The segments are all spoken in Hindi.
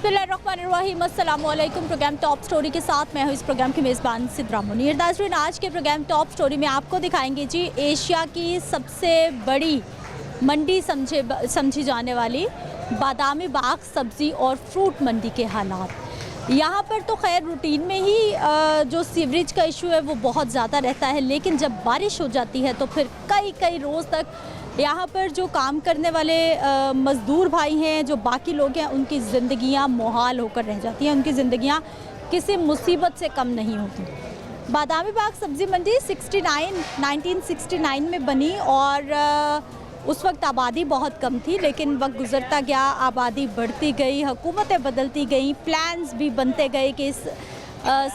बिस्मिल्लाहिर्रहमानिर्रहीम, अस्सलामुअलैकुम। प्रोग्राम टॉप स्टोरी के साथ मैं हूँ इस प्रोग्राम की मेज़बान सिद्रा मुनीर। नाज़रीन, आज के प्रोग्राम टॉप स्टोरी में आपको दिखाएंगे जी एशिया की सबसे बड़ी मंडी समझी जाने वाली बादामी बाग सब्ज़ी और फ्रूट मंडी के हालात। यहाँ पर तो खैर रूटीन में ही जो सीवरेज का इशू है वो बहुत ज़्यादा रहता है, लेकिन जब बारिश हो जाती है तो फिर कई रोज़ तक यहाँ पर जो काम करने वाले मज़दूर भाई हैं, जो बाकी लोग हैं, उनकी ज़िंदगियाँ मुहाल होकर रह जाती हैं। उनकी ज़िंदगियाँ किसी मुसीबत से कम नहीं होती। बादामी बाग सब्ज़ी मंडी 1969 में बनी और उस वक्त आबादी बहुत कम थी, लेकिन वक्त गुज़रता गया, आबादी बढ़ती गई, हुकूमतें बदलती गई, प्लान्स भी बनते गए कि इस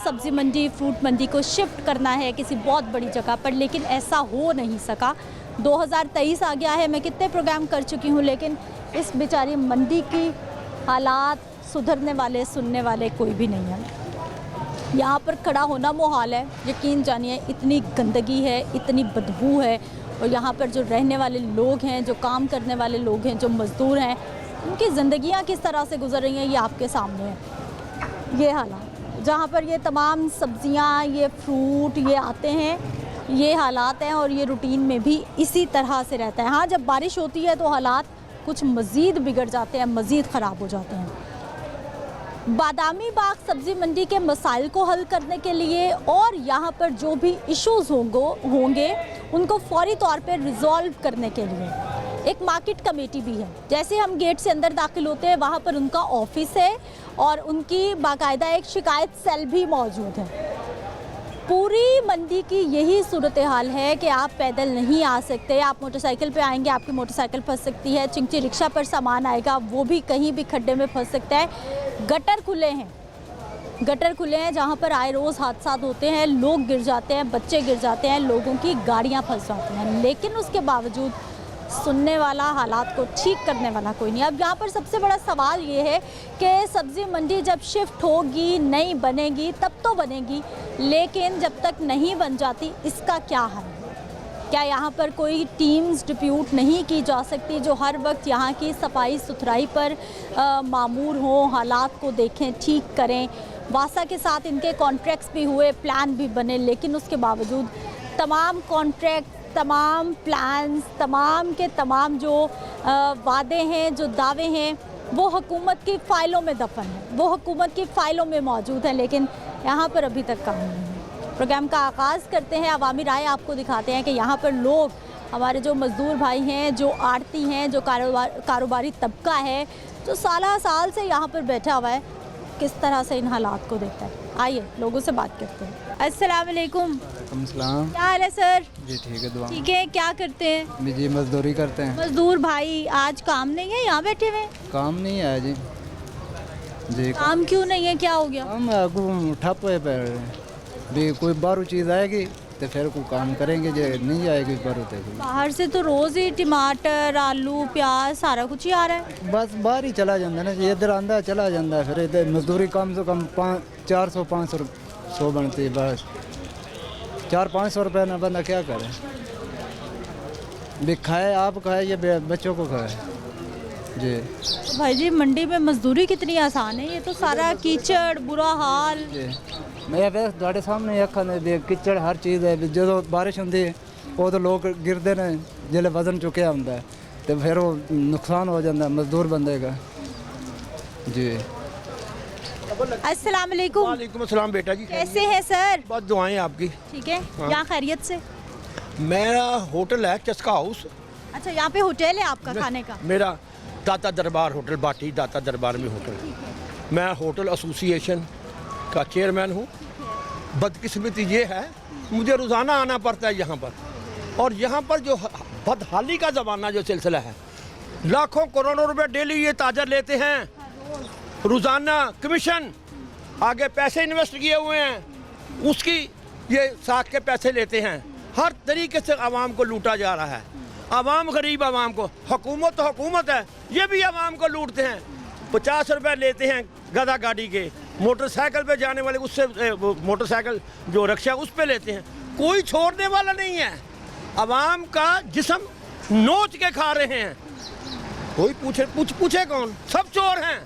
सब्ज़ी मंडी फ्रूट मंडी को शिफ्ट करना है किसी बहुत बड़ी जगह पर, लेकिन ऐसा हो नहीं सका। 2023 आ गया है, मैं कितने प्रोग्राम कर चुकी हूँ, लेकिन इस बेचारी मंडी की हालात सुधरने वाले सुनने वाले कोई भी नहीं है। यहाँ पर खड़ा होना मुहाल है, यकीन जानिए। इतनी गंदगी है, इतनी बदबू है, और यहाँ पर जो रहने वाले लोग हैं, जो काम करने वाले लोग हैं, जो मज़दूर हैं, उनकी ज़िंदगियाँ किस तरह से गुजर रही हैं ये आपके सामने है। ये हालात जहाँ पर ये तमाम सब्ज़ियाँ, ये फ्रूट ये आते हैं, ये हालात हैं, और ये रूटीन में भी इसी तरह से रहता है। हाँ, जब बारिश होती है तो हालात कुछ मज़ीद बिगड़ जाते हैं, मज़ीद ख़राब हो जाते हैं। बादामी बाग सब्ज़ी मंडी के मसाइल को हल करने के लिए और यहाँ पर जो भी इश्यूज़ होंगे उनको फौरी तौर पर रिज़ॉल्व करने के लिए एक मार्केट कमेटी भी है। जैसे हम गेट से अंदर दाखिल होते हैं, वहाँ पर उनका ऑफिस है और उनकी बाकायदा एक शिकायत सेल भी मौजूद है। पूरी मंडी की यही सूरत हाल है कि आप पैदल नहीं आ सकते, आप मोटरसाइकिल पे आएंगे, आपकी मोटरसाइकिल फंस सकती है। चिंची रिक्शा पर सामान आएगा, वो भी कहीं भी खड्डे में फंस सकता है। गटर खुले हैं जहाँ पर आए रोज़ हादसा होते हैं, लोग गिर जाते हैं, बच्चे गिर जाते हैं, लोगों की गाड़ियाँ फंस जाती हैं, लेकिन उसके बावजूद सुनने वाला, हालात को ठीक करने वाला कोई नहीं। अब यहाँ पर सबसे बड़ा सवाल ये है कि सब्ज़ी मंडी जब शिफ्ट होगी, नहीं बनेगी, तब तो बनेगी, लेकिन जब तक नहीं बन जाती इसका क्या हल है? क्या यहाँ पर कोई टीम्स डिप्यूट नहीं की जा सकती जो हर वक्त यहाँ की सफाई सुथराई पर मामूर हों, हालात को देखें, ठीक करें? वासा के साथ इनके कॉन्ट्रैक्ट्स भी हुए, प्लान भी बने, लेकिन उसके बावजूद तमाम कॉन्ट्रैक्ट, तमाम प्लान्स, तमाम के तमाम जो वादे हैं, जो दावे हैं, वो हुकूमत की फ़ाइलों में दफन है, वो हुकूमत की फ़ाइलों में मौजूद है, लेकिन यहाँ पर अभी तक काम नहीं है। प्रोग्राम का आगाज़ करते हैं, अवामी राय आपको दिखाते हैं कि यहाँ पर लोग, हमारे जो मज़दूर भाई हैं, जो आड़ती हैं, जो कारोबारी तबका है, जो साल से यहाँ पर बैठा हुआ है, किस तरह से इन हालात को देखता है। आइए लोगों से बात करते हैं। अस्सलाम वालेकुम। सलाम। क्या हाल है सर? जी ठीक है, दुआ। ठीक है, क्या करते हैं? जी मजदूरी करते हैं। मजदूर भाई, आज काम नहीं है, यहाँ बैठे हुए? काम नहीं है जी। काम क्यों नहीं है, क्या हो गया? हम ठप हुए पे भी, कोई बारू चीज़ आएगी तो फिर कोई काम करेंगे, जो नहीं आएगी बारू तो बाहर से तो रोज़ ही टमाटर, आलू, प्याज सारा कुछ ही आ रहा है। बस बाहर ही चला जाता है ना, इधर आंदा चला जाता है, फिर इधर मजदूरी कम से कम 400-500 बनती है, बस 400-500 रुपये ना बंदा क्या करे, भी खाए, आप खाए या बच्चों को खाए जी। तो भाई जी, मंडी में मजदूरी कितनी आसान है, ये तो सारा कीचड़, बुरा हाल। मैं बस ਤੁਹਾਡੇ सामने अखा ने किचड़ हर चीज़ है। जो बारिश होती है वो तो लोग गिरते हैं, जिले वजन चुकया होंगे तो फिर वो नुकसान हो जाता है मजदूर बंदे का जी। अस्सलाम वालेकुम। वालेकुम अस्सलाम बेटा जी, कैसे हैं सर? बहुत दुआएं आपकी। ठीक है, हाँ। यहाँ खैरियत से? मेरा होटल है चस्का हाउस। अच्छा, यहाँ पे होटल है आपका खाने का? मेरा दाता दरबार होटल, बाटी दाता दरबार में होटल। मैं होटल एसोसिएशन का चेयरमैन हूँ। बदकिस्मती ये है, मुझे रोज़ाना आना पड़ता है यहाँ पर, और यहाँ पर जो बदहाली का ज़माना जो सिलसिला है, लाखों करोड़ों रुपए डेली ये ताजर लेते हैं, रोज़ाना कमीशन, आगे पैसे इन्वेस्ट किए हुए हैं, उसकी ये साथ के पैसे लेते हैं। हर तरीके से आवाम को लूटा जा रहा है। आवाम गरीब आवाम को, हुकूमत तो हुकूमत है, ये भी आवाम को लूटते हैं। 50 रुपये लेते हैं गधा गाड़ी के, मोटरसाइकिल पे जाने वाले उससे मोटरसाइकिल जो रिक्शा उस पे लेते हैं। कोई छोड़ने वाला नहीं है, आवाम का जिस्म नोच के खा रहे हैं। कोई पूछे कौन? सब चोर हैं।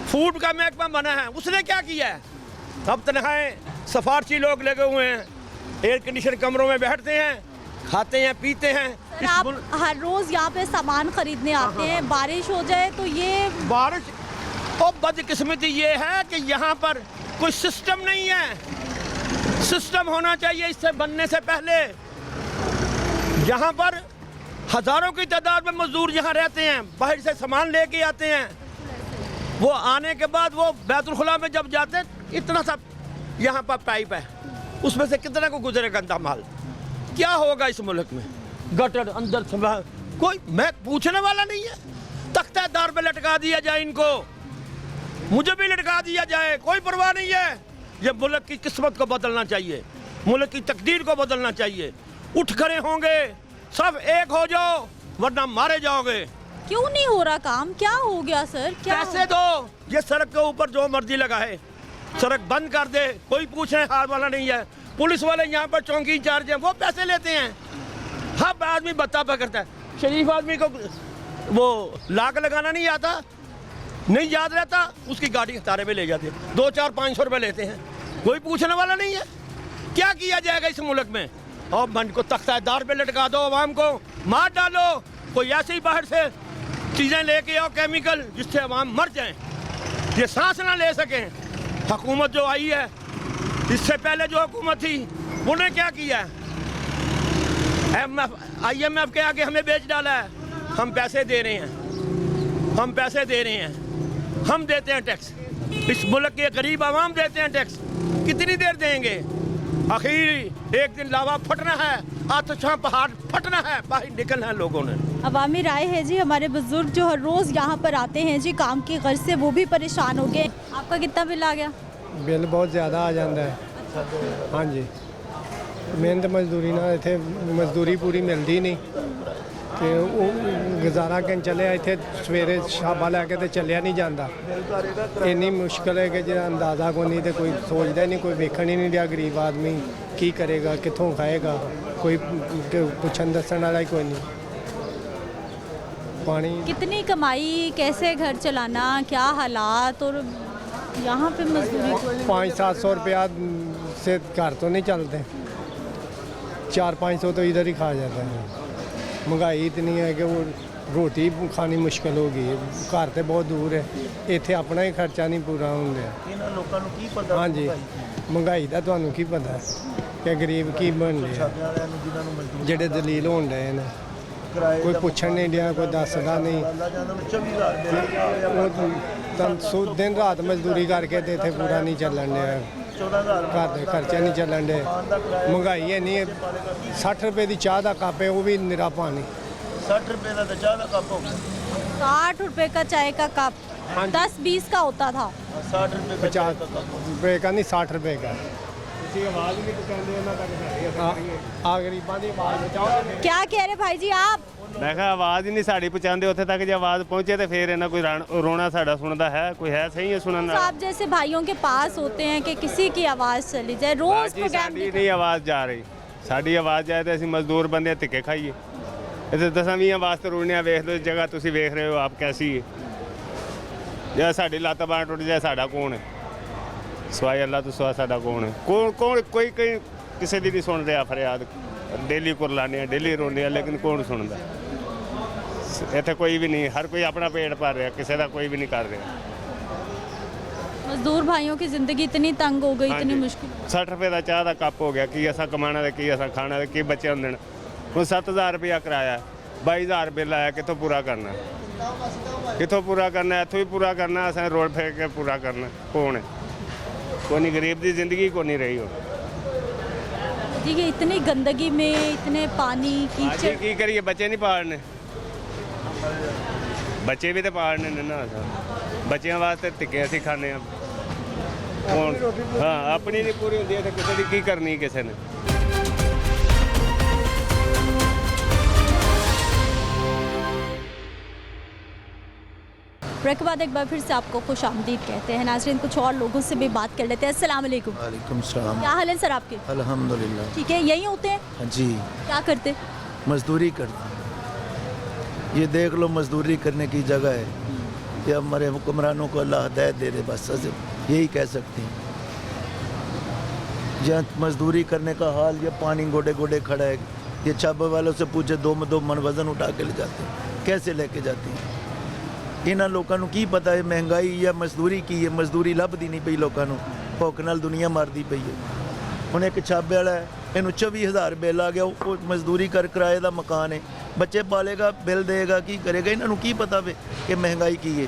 फूड का महकमा बना है, उसने क्या किया है? अब तनख्वाहें सफारशी लोग लगे हुए हैं, एयर कंडीशन कमरों में बैठते हैं, खाते हैं, पीते हैं। सर, आप हर रोज यहाँ पे सामान खरीदने आते हैं, बारिश हो जाए तो ये बारिश और बदकिस्मती ये है कि यहाँ पर कोई सिस्टम नहीं है। सिस्टम होना चाहिए इससे बनने से पहले। यहाँ पर हजारों की तादाद में मजदूर यहाँ रहते हैं, बाहर से सामान लेके आते हैं। वो आने के बाद वो बैतुल खुला में जब जाते हैं, इतना सा यहाँ पर पाइप है, उसमें से कितना को गुजरे गंदा माल। क्या होगा इस मुल्क में? गटर अंदर संभाल, कोई मैं पूछने वाला नहीं है। तख्ता दार पे लटका दिया जाए इनको, मुझे भी लटका दिया जाए, कोई परवाह नहीं है। ये मुल्क की किस्मत को बदलना चाहिए, मुल्क की तकदीर को बदलना चाहिए। उठ खड़े होंगे, सब एक हो जाओ, वरना मारे जाओगे। क्यों नहीं हो रहा काम? क्या हो गया सर? क्या पैसे दो, ये सड़क के ऊपर जो मर्जी लगा है, सड़क बंद कर दे, कोई पूछने हाल वाला नहीं है। पुलिस वाले यहाँ पर चौकी इंचार्ज हैं, वो पैसे लेते हैं। हर आदमी बत्ता पकड़ता है। शरीफ आदमी को वो लाग लगाना नहीं आता, नहीं याद रहता, उसकी गाड़ी हतारे में ले जाते हैं, 200-400-500 रुपये लेते हैं। कोई पूछने वाला नहीं है। क्या किया जाएगा इस मुल्क में? और मन को तख्तादार पे लटका दो, आवाम को मार डालो। कोई ऐसे ही बाहर से चीज़ें लेके आओ, केमिकल, जिससे आवाम मर जाएं, ये सांस ना ले सकें। हुकूमत जो आई है, इससे पहले जो हुकूमत थी, उन्होंने क्या किया? IMF के आगे हमें बेच डाला है। हम पैसे दे रहे हैं, हम पैसे दे रहे हैं, हम देते हैं टैक्स। इस मुल्क के गरीब आवाम देते हैं टैक्स। कितनी देर देंगे? आखिर एक दिन लावा फटना है, आतशां पहाड़ फटना है, बाहर निकलना है लोगों ने। अवामी राय है जी। हमारे बुजुर्ग जो हर रोज यहाँ पर आते हैं जी काम की गर्ज से, वो भी परेशान हो गए। आपका कितना बिल आ गया? बिल बहुत ज़्यादा आ जाता है। हाँ जी, मिहनत मजदूरी ਨਾਲ ਇੱਥੇ ਮਜ਼ਦੂਰੀ ਪੂਰੀ ਮਿਲਦੀ ਨਹੀਂ ਤੇ ਉਹ ਗੁਜ਼ਾਰਾ ਕਿਨ ਚੱਲਿਆ ਇੱਥੇ ਸਵੇਰੇ ਸ਼ਾਬਾ ਲੈ ਕੇ ਤੇ ਚੱਲਿਆ ਨਹੀਂ ਜਾਂਦਾ। ਇੰਨੀ ਮੁਸ਼ਕਲ ਹੈ ਕਿ ਜਿਹੜਾ ਅੰਦਾਜ਼ਾ ਕੋਈ ਨਹੀਂ ਤੇ ਕੋਈ ਸੋਚਦਾ ਹੀ ਨਹੀਂ, ਕੋਈ ਵੇਖਣ ਹੀ ਨਹੀਂ ਰਿਹਾ ਗਰੀਬ ਆਦਮੀ ਕੀ ਕਰੇਗਾ, ਕਿੱਥੋਂ ਖਾਏਗਾ, ਕੋਈ ਪੁੱਛਣ ਦੱਸਣ ਵਾਲਾ ਹੀ ਕੋਈ ਨਹੀਂ। पानी कितनी कमाई, कैसे घर चलाना, क्या हालात, और यहाँ पे मजदूरी 500-700 रुपया से घर तो नहीं चलते, 400-500 तो इधर ही खा जाता है। महंगाई इतनी है कि वो रोटी खानी मुश्किल हो गई है। घर तो बहुत दूर है, इत्थे अपना ही खर्चा नहीं पूरा होंगे। हाँ जी, महंगाई का तुहानू की पता है कि गरीब की बन रहे जेडे दलील होन रहे हैं। कोई पूछण नहीं दिया, कोई दसदा नहीं। दिन रात मजदूरी करके तो इतने पूरा नहीं चलन दिया, घर के खर्चे नहीं चलन दे। महंगाई है नहीं, 60 रुपए की चाह का कप है, वो भी निरा पानी। 60 रुपए का चाय का कप हो गया, 60 रुपए का चाय का कप 10-20 का होता था। 60 रुपए 50 रुपए का नहीं, 60 रुपए का। क्या कह रहे भाई जी आप? मैं कहा आवाज़ ही नहीं साड़ी पहुँचाते उत्थे तक, जो आवाज़ पहुँचे तो फिर इन्ना कोई रोना साड़ा सुनता है, कोई है सही है सुनना। आप जैसे भाइयों के पास होते हैं कि किसी की आवाज़ चली जाए, रोज प्रोग्राम साड़ी नहीं आवाज़ जा रही, साड़ी आवाज़ जाए तो असं मजदूर बंदे धिक्के खाइए। इतने 10-20 वास्ते रोने वेख लो, जगह तुम वेख रहे हो आप कैसी है। जो साड़ी लत्त बांह टुट जाए, साड़ा कौन है? सवाई अल्लाह तो सवा साड़ा कौन है? कौन कोई किसी की नहीं सुन रहा फरियाद। डेली कुरलाने, डेली रोने, लेकिन कौन सुनता? इतने कोई भी नहीं, हर कोई अपना पेट भर रहा, किसी का कोई भी नहीं कर रहा। मजदूर भाइयों की जिंदगी इतनी तंग हो गई, इतनी मुश्किल। 60 रुपए का चाह का कप हो गया, की असा कमाना है, की असा खाना है, की बच्चे होंगे। हूँ 7000 रुपया किराया, 22,000 बिल आया, कितों पूरा करना? कितों पूरा करना? इतों भी पूरा करना, असा रोड फेंक के पूरा करना। कौन है? कोई नहीं, गरीब की जिंदगी को नहीं रही हो जी। ये इतनी गंदगी में, इतने पानी कीचड़, की करिए? बच्चे नहीं पालने, बच्चे भी तो पालने ने ना। बच्चों वास्ते धिक्के असीं खाने। कौन? हाँ, अपनी नहीं पूरी होती है, किसी की करनी किसी ने। ब्रेक के बाद एक बार फिर से आपको खुश आमदीद कहते हैं। नाज़रीन, कुछ और लोगों से भी बात कर लेते हैं। अस्सलाम वालेकुम। वालेकुम सलाम। क्या हाल है सर आपके? अल्हम्दुलिल्लाह। ठीक है, यहीं होते हैं? हाँ जी, क्या करते? मजदूरी करते। ये देख लो, मजदूरी करने की जगह है, कि हमारे हुक्मरानों को अल्लाह हदायत दे दे, बस यही कह सकते हैं। जहाँ मजदूरी करने का हाल, ये पानी गोडे गोडे खड़ा है, ये छाबे वालों से पूछे 2 मन वजन उठा के ले जाते हैं, कैसे लेके जाते हैं? इन्होंने लोगों की पता है महंगाई या मजदूरी की है, मजदूरी लभदी नहीं पई, लोगों भुख नाल दुनिया मरदी पई है। हुण एक छाबे वाला है, इन्हू 24,000 बिल आ गया, वो मजदूरी कर किराए का मकान है, बच्चे पालेगा, बिल देगा, की करेगा? इन्हों की पता वे कि महंगाई की है?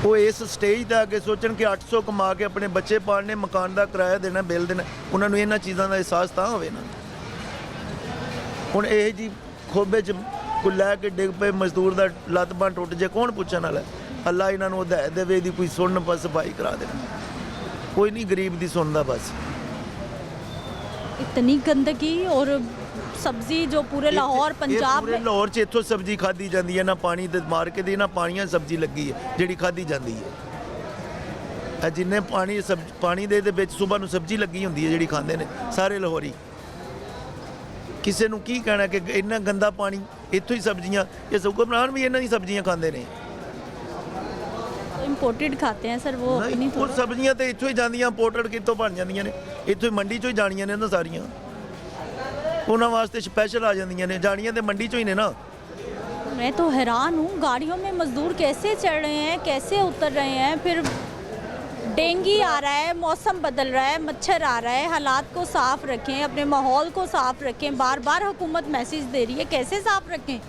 वो इस स्टेज तक आके सोचन कि 800 कमा के अपने बच्चे पालने, मकान का किराया देना, बिल देना, उन्होंने इन्होंने चीज़ों का एहसास तां होवे ना। हुण यह जी खोबे च कोई लैके डिग पे मजदूर का लत्त बांह टुट जाए, कौन पुछण वाला? अल्लाह इन्होंने हदायत देवे, दी कोई सुन, बस सफाई करा देना, कोई नहीं गरीब की सुनता। बस इतनी गंदगी और सब्जी जो पूरे लाहौर पंजाब पूरे में लाहौर च इत्थों सब्जी खाधी जाती है, ना पानी दे मार के दी, ना पानियां सब्जी लगी है जिहड़ी खाधी जाती है। जिन्ने पानी दे विच सुबह नूं सब्जी लगी होंदी है जिहड़ी खांदे ने सारे लाहौरी। किसी नूं की कहना कि इन्ना गंदा पानी, इत्थों ही सब्जियां, ये हुक्मरान भी इन्हां दी सब्जियां खांदे ने। इंपोर्टेड खाते हैं सर, वो अपनी वो सब्जियां तो इत्थों ही जांदियां, इंपोर्टेड कितों बन जांदियां ने, इत्थों ही मंडी चों ही जानियां ने ना सारियां, उन्हां वास्ते स्पैशल आ जांदियां ने, जानियां ते मंडी चों ही ने ना। मैं तो हैरान हूँ, गाड़ियों में मजदूर कैसे चढ़ रहे हैं, कैसे उतर रहे हैं, फिर डेंगू आ रहा है, मौसम बदल रहा है, मच्छर आ रहा है, हालात को साफ रखें, अपने माहौल को साफ रखें, बार बार हुकूमत मैसेज दे रही है, कैसे साफ रखें?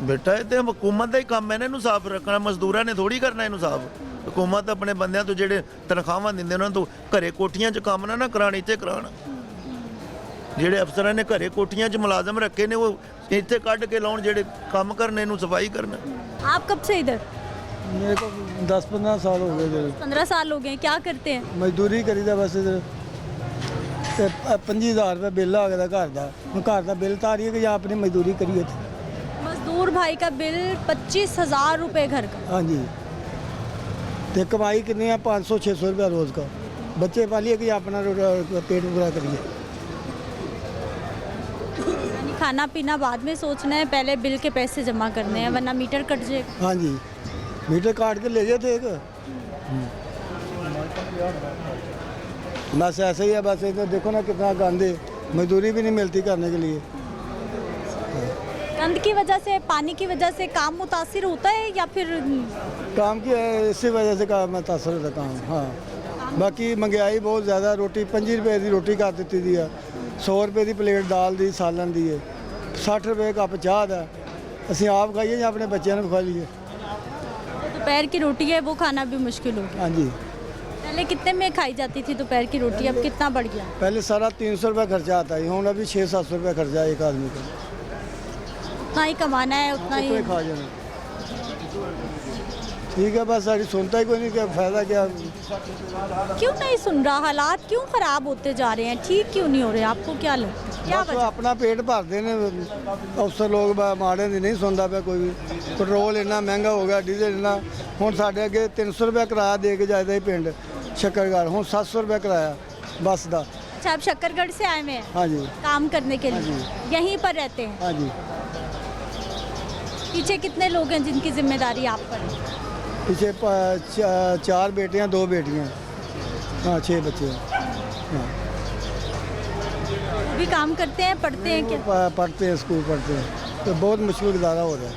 बेटा ये तो हुकूमत का ही काम है ना इनू साफ रखना, मजदूरों ने थोड़ी करना इनू साफ। हुकूमत अपने बंदियां तो ਜਿਹੜੇ ਤਨਖਾਹਾਂ ਦਿੰਦੇ ਉਹਨਾਂ ਤੋਂ ਘਰੇ ਕੋਠੀਆਂ 'ਚ ਕੰਮ ਨਾ ਕਰਾਣ, ਇੱਥੇ ਕਰਾਣ। ਜਿਹੜੇ ਅਫਸਰਾਂ ਨੇ ਘਰੇ ਕੋਠੀਆਂ 'ਚ ਮੁਲਾਜ਼ਮ ਰੱਖੇ ਨੇ ਉਹ ਇੱਥੇ ਕੱਢ ਕੇ ਲਾਉਣ, ਜਿਹੜੇ ਕੰਮ ਕਰਨੇ ਨੂੰ ਸਫਾਈ ਕਰਨ। आप कब से इधर? मेरे को 10-15 साल हो गए इधर 15 साल हो गए। क्या करते हैं? मजदूरी करीदा बस इधर। ते 25,000 रुपये बिल आ गया घर का, हम घर का बिल तारिए कि या अपनी मजदूरी करिए। मजदूर भाई का बिल 25,000 रुपये घर का। हाँ जी, तो कमाई कितनी है? 500-600 रुपया रोज़ का। बच्चे पालिए कि अपना पेट पूरा करिए। यानी खाना पीना बाद में सोचना है, पहले बिल के पैसे जमा करने हैं, वरना मीटर कट जाएगा। हाँ जी, मीटर काट के ले जाते एक। बस ऐसे ही है, बस इधर देखो ना कितना गंद है, मजदूरी भी नहीं मिलती करने के लिए। गंद की वजह से, पानी की वजह से काम मुतासिर होता है या फिर काम की इसी वजह से काम मुतासर होता काम। हाँ, बाकी महंगाई बहुत ज़्यादा, रोटी 5 रुपए की रोटी कर दी दी है, 100 रुपए की प्लेट दाल दी, सालन दी है, 60 रुपए कप चाह का। असी आप खाइए या अपने बच्चों ने खा लीए। दोपहर की रोटी है वो खाना भी मुश्किल हो गया। हाँ जी, पहले कितने में खाई जाती थी दोपहर की रोटी, अब कितना बढ़ गया? पहले सारा 300 रुपये खर्चा आता है, हूँ अभी 600-700 रुपये खर्चा है एक आदमी का। उतना ही कमाना है, उतना ही। खा जाना ठीक है, बस सारी सुनता ही कोई नहीं, क्या फ़ायदा क्या। क्यों नहीं सुन रहा? हालात क्यों ख़राब होते जा रहे हैं? ठीक क्यों नहीं हो रहे? आपको क्या लगता है, क्या बस वो वजह? अपना पेट भरते हैं अफसर लोग, माड़े दी नहीं सुनता पे कोई भी। पेट्रोल इन्ना महंगा हो गया, डीजल इन्ना, हुण साढ़े अगे 300 रुपया किराया दे के जाता ही पिंड शक्करगढ़, हुण 700 रुपया किराया बस का। अच्छा, आप शक्करगढ़ से आए हुए हैं हाँ जी, काम करने के लिए, हाँ यहीं पर रहते हैं? हाँ जी। पीछे कितने लोग हैं जिनकी जिम्मेदारी आप पर है? पीछे 4 बेटियां 2 बेटियां, हाँ 6 बच्चे हैं। हाँ, वो भी काम करते हैं, पढ़ते हैं क्या? पढ़ते हैं, स्कूल पढ़ते हैं, तो बहुत मुश्किल गुजारा हो रहा है।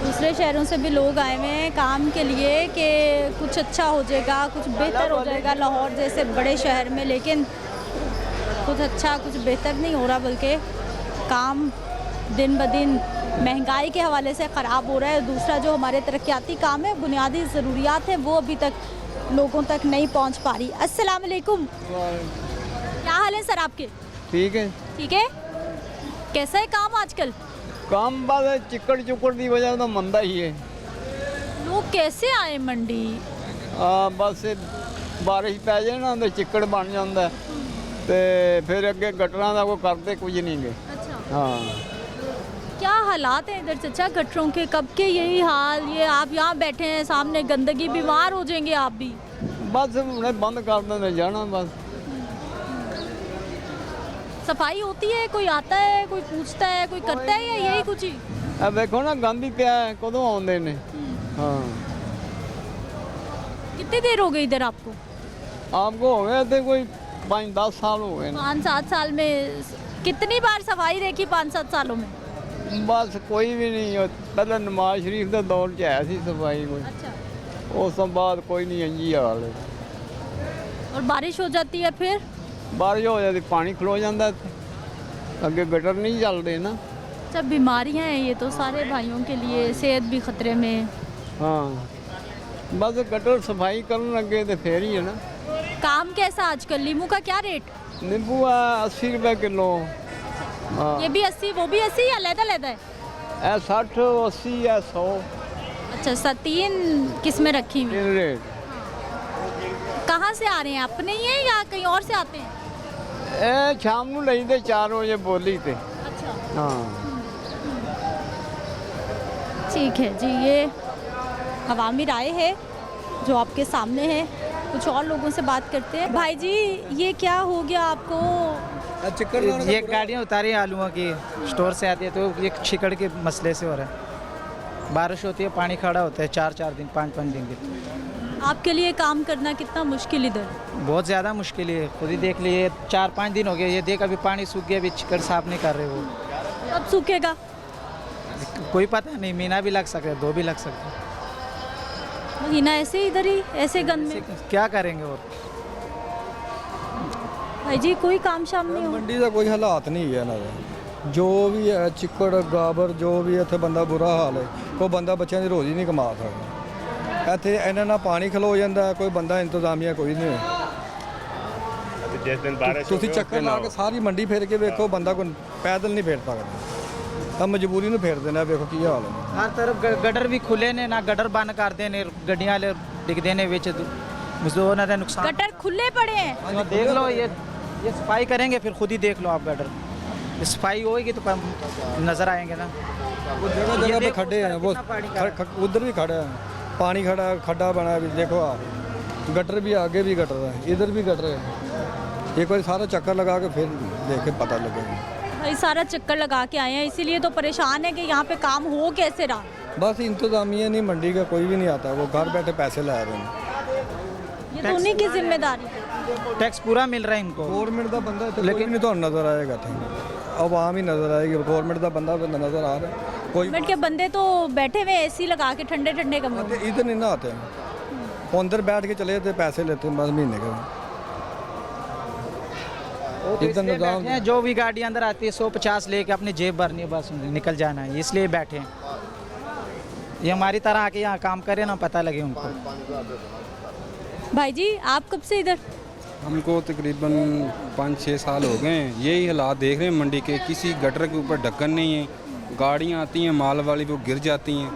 दूसरे शहरों से भी लोग आए हुए हैं काम के लिए कि कुछ अच्छा हो जाएगा, कुछ बेहतर हो जाएगा लाहौर जैसे बड़े शहर में, लेकिन कुछ अच्छा, कुछ बेहतर नहीं हो रहा, बल्कि काम दिन ब दिन महंगाई के हवाले से ख़राब हो रहा है। दूसरा जो हमारे तरक्याती काम है, बुनियादी ज़रूरियात हैं, वो अभी तक लोगों तक नहीं पहुंच पा रही। अस्सलाम वालेकुम, क्या हाल है सर आपके? ठीक है, ठीक है। कैसा है काम आजकल? काम बस चिकड़ चुकड़ की वजह तो मंदा ही है। लोग कैसे आए मंडी? बस बारिश पै जाए ना तो चिकड़ बन जाता तो फिर अगे गटरां का कोई करते कुछ नहीं गए। अच्छा, हाँ, क्या हालात हैं इधर चचा गटरों के? कब के यही हाल? ये आप यहाँ बैठे हैं सामने, गंदगी, बीमार हो जाएंगे आप भी। बस उन्हें बंद कर देना जाना बस। सफाई होती है? कोई आता है, कोई पूछता है, कोई करता है, या यही कुछ ही? ਇਹ ਵੇਖੋ ਨਾ ਗੰਦ ਹੀ ਪਿਆ ਹੈ, ਕਦੋਂ ਆਉਂਦੇ ਨੇ। हाँ कितनी देर हो गई इधर आपको? आपको हो गए थे कोई 5-10 साल हो गए ना। 5-7 साल में कितनी बार सफाई देखी 5-7 सालों में? बस कोई भी नहीं हो, पहले नवाज शरीफ के दौर च है सी सफाई कोई, अच्छा। उस तो बाद कोई नहीं इंजी हाल है। और बारिश हो जाती है फिर? बारिश हो जाती पानी खलो जाता है, अगे गटर नहीं चलते ना। सब बीमारियां हैं ये तो सारे भाइयों के लिए, सेहत भी खतरे में। हाँ बस गटर सफाई करने लगे तो फिर ही है ना। काम कैसा आजकल? लीमू का क्या रेट? नींबू है 80 रुपये किलो। हाँ ये भी 80, वो भी 80 या लैदा लैदा है? है 60 80 या 100 अच्छा, 3 किस्में रखी हुई। तीन रेट। कहाँ से आ रहे हैं, अपने ही हैं या कहीं और से आते हैं? ए शाम को लेते 4 बजे बोली थे। अच्छा, हाँ ठीक है जी। ये अवामी राय है जो आपके सामने है। कुछ और लोगों से बात करते हैं। भाई जी, ये क्या हो गया आपको? ये गाड़ियाँ उतारी आलूओं की, स्टोर से आती है तो ये छिकड़ के मसले से हो रहा है। बारिश होती है, पानी खड़ा होता है 4-4 दिन 5-5 दिन के। आपके लिए काम करना कितना मुश्किल इधर? बहुत ज़्यादा मुश्किल है, खुद ही देख लीजिए 4-5 दिन हो गए, ये देख अभी पानी सूख गया, अभी छिकड़ साफ नहीं कर रहे वो। कब सूखेगा? कोई पता नहीं, महीना भी लग सकता है, 2 भी लग सकते हैं। महीना ऐसे इधर ही ऐसे गंद में क्या करेंगे और? भाई जी कोई काम शाम नहीं हो? ਮੰਡੀ ਦਾ ਕੋਈ ਹਾਲਾਤ ਨਹੀਂ ਹੈ ਇਹਨਾਂ ਦਾ, ਜੋ ਵੀ ਹੈ ਚਿੱਕੜ ਗਾਬਰ ਜੋ ਵੀ ਇੱਥੇ ਬੰਦਾ ਬੁਰਾ ਹਾਲ ਹੈ, ਕੋਈ ਬੰਦਾ ਬੱਚਿਆਂ ਦੀ ਰੋਜ਼ੀ ਨਹੀਂ ਕਮਾ ਸਕਦਾ। ਇੱਥੇ ਇਹਨਾਂ ਨਾਲ ਪਾਣੀ ਖਲੋ ਜਾਂਦਾ, ਕੋਈ ਬੰਦਾ ਇੰਤਜ਼ਾਮੀਆ ਕੋਈ ਨਹੀਂ ਹੈ। जिस दिन बारिश ਤੁਸੀਂ ਚੱਕਰ ਲਾ ਕੇ ਸਾਰੀ ਮੰਡੀ ਫੇਰ ਕੇ ਵੇਖੋ, ਬੰਦਾ ਕੋਈ ਪੈਦਲ ਨਹੀਂ ਫੇਰ ਸਕਦਾ, ਤਾਂ ਮਜਬੂਰੀ ਨੂੰ ਫੇਰਦੇ ਨੇ। ਵੇਖੋ ਕੀ ਹਾਲ ਹੈ। हर तरफ गटर भी खुले ने ना, गटर बंद करते ने, गड्डियां ले डिगदे ने विच मजदूर ना नुकसान। गटर खुले पड़े हैं। हाँ, देख लो ये सफाई करेंगे फिर खुद ही देख लो आप, गटर सफाई होएगी तो नजर आएंगे ना। वो जगह जगह पे खड्डे हैं, वो उधर भी खड़ा है, पानी खड़ा खड्डा बना है, देखो आप गटर भी आगे भी गटर है, इधर भी गटर है। एक बार सारा चक्कर लगा के फिर देख के पता लगेगा। भाई सारा चक्कर लगा के आए हैं, इसीलिए तो परेशान है कि यहाँ पे काम हो कैसे रहा। बस इंतजामिया नहीं, मंडी का कोई भी नहीं आता, वो घर बैठे पैसे ला रहे हैं। ये तो उन्हीं की जिम्मेदारी है। टैक्स पूरा मिल रहा है इनको। गवर्नमेंट का बंदा लेकिन नहीं तो नजर आएगा, आवाम ही नजर आएगी। गवर्नमेंट का बंदा नजर आ रहा है, कोई गवर्नमेंट के बंदे तो बैठे हुए एसी लगा के ठंडे ठंडे कमरों में। इधर नहीं ना आते हैं, वो अंदर बैठ के चले जाते, पैसे लेते हैं बस महीने के। इधर निजाम है, जो भी गाड़ी अंदर आती है 150 लेके अपनी जेब भरनी है, बस निकल जाना है, इसलिए बैठे हैं। ये हमारी तरह आके यहाँ काम करे ना, पता लगे उनको। भाई जी आप कब से इधर? हमको तकरीबन 5-6 साल हो गए हैं, यही हालात देख रहे हैं मंडी के। किसी गटर के ऊपर ढक्कन नहीं है, गाड़ियाँ आती हैं माल वाली, वो गिर जाती हैं,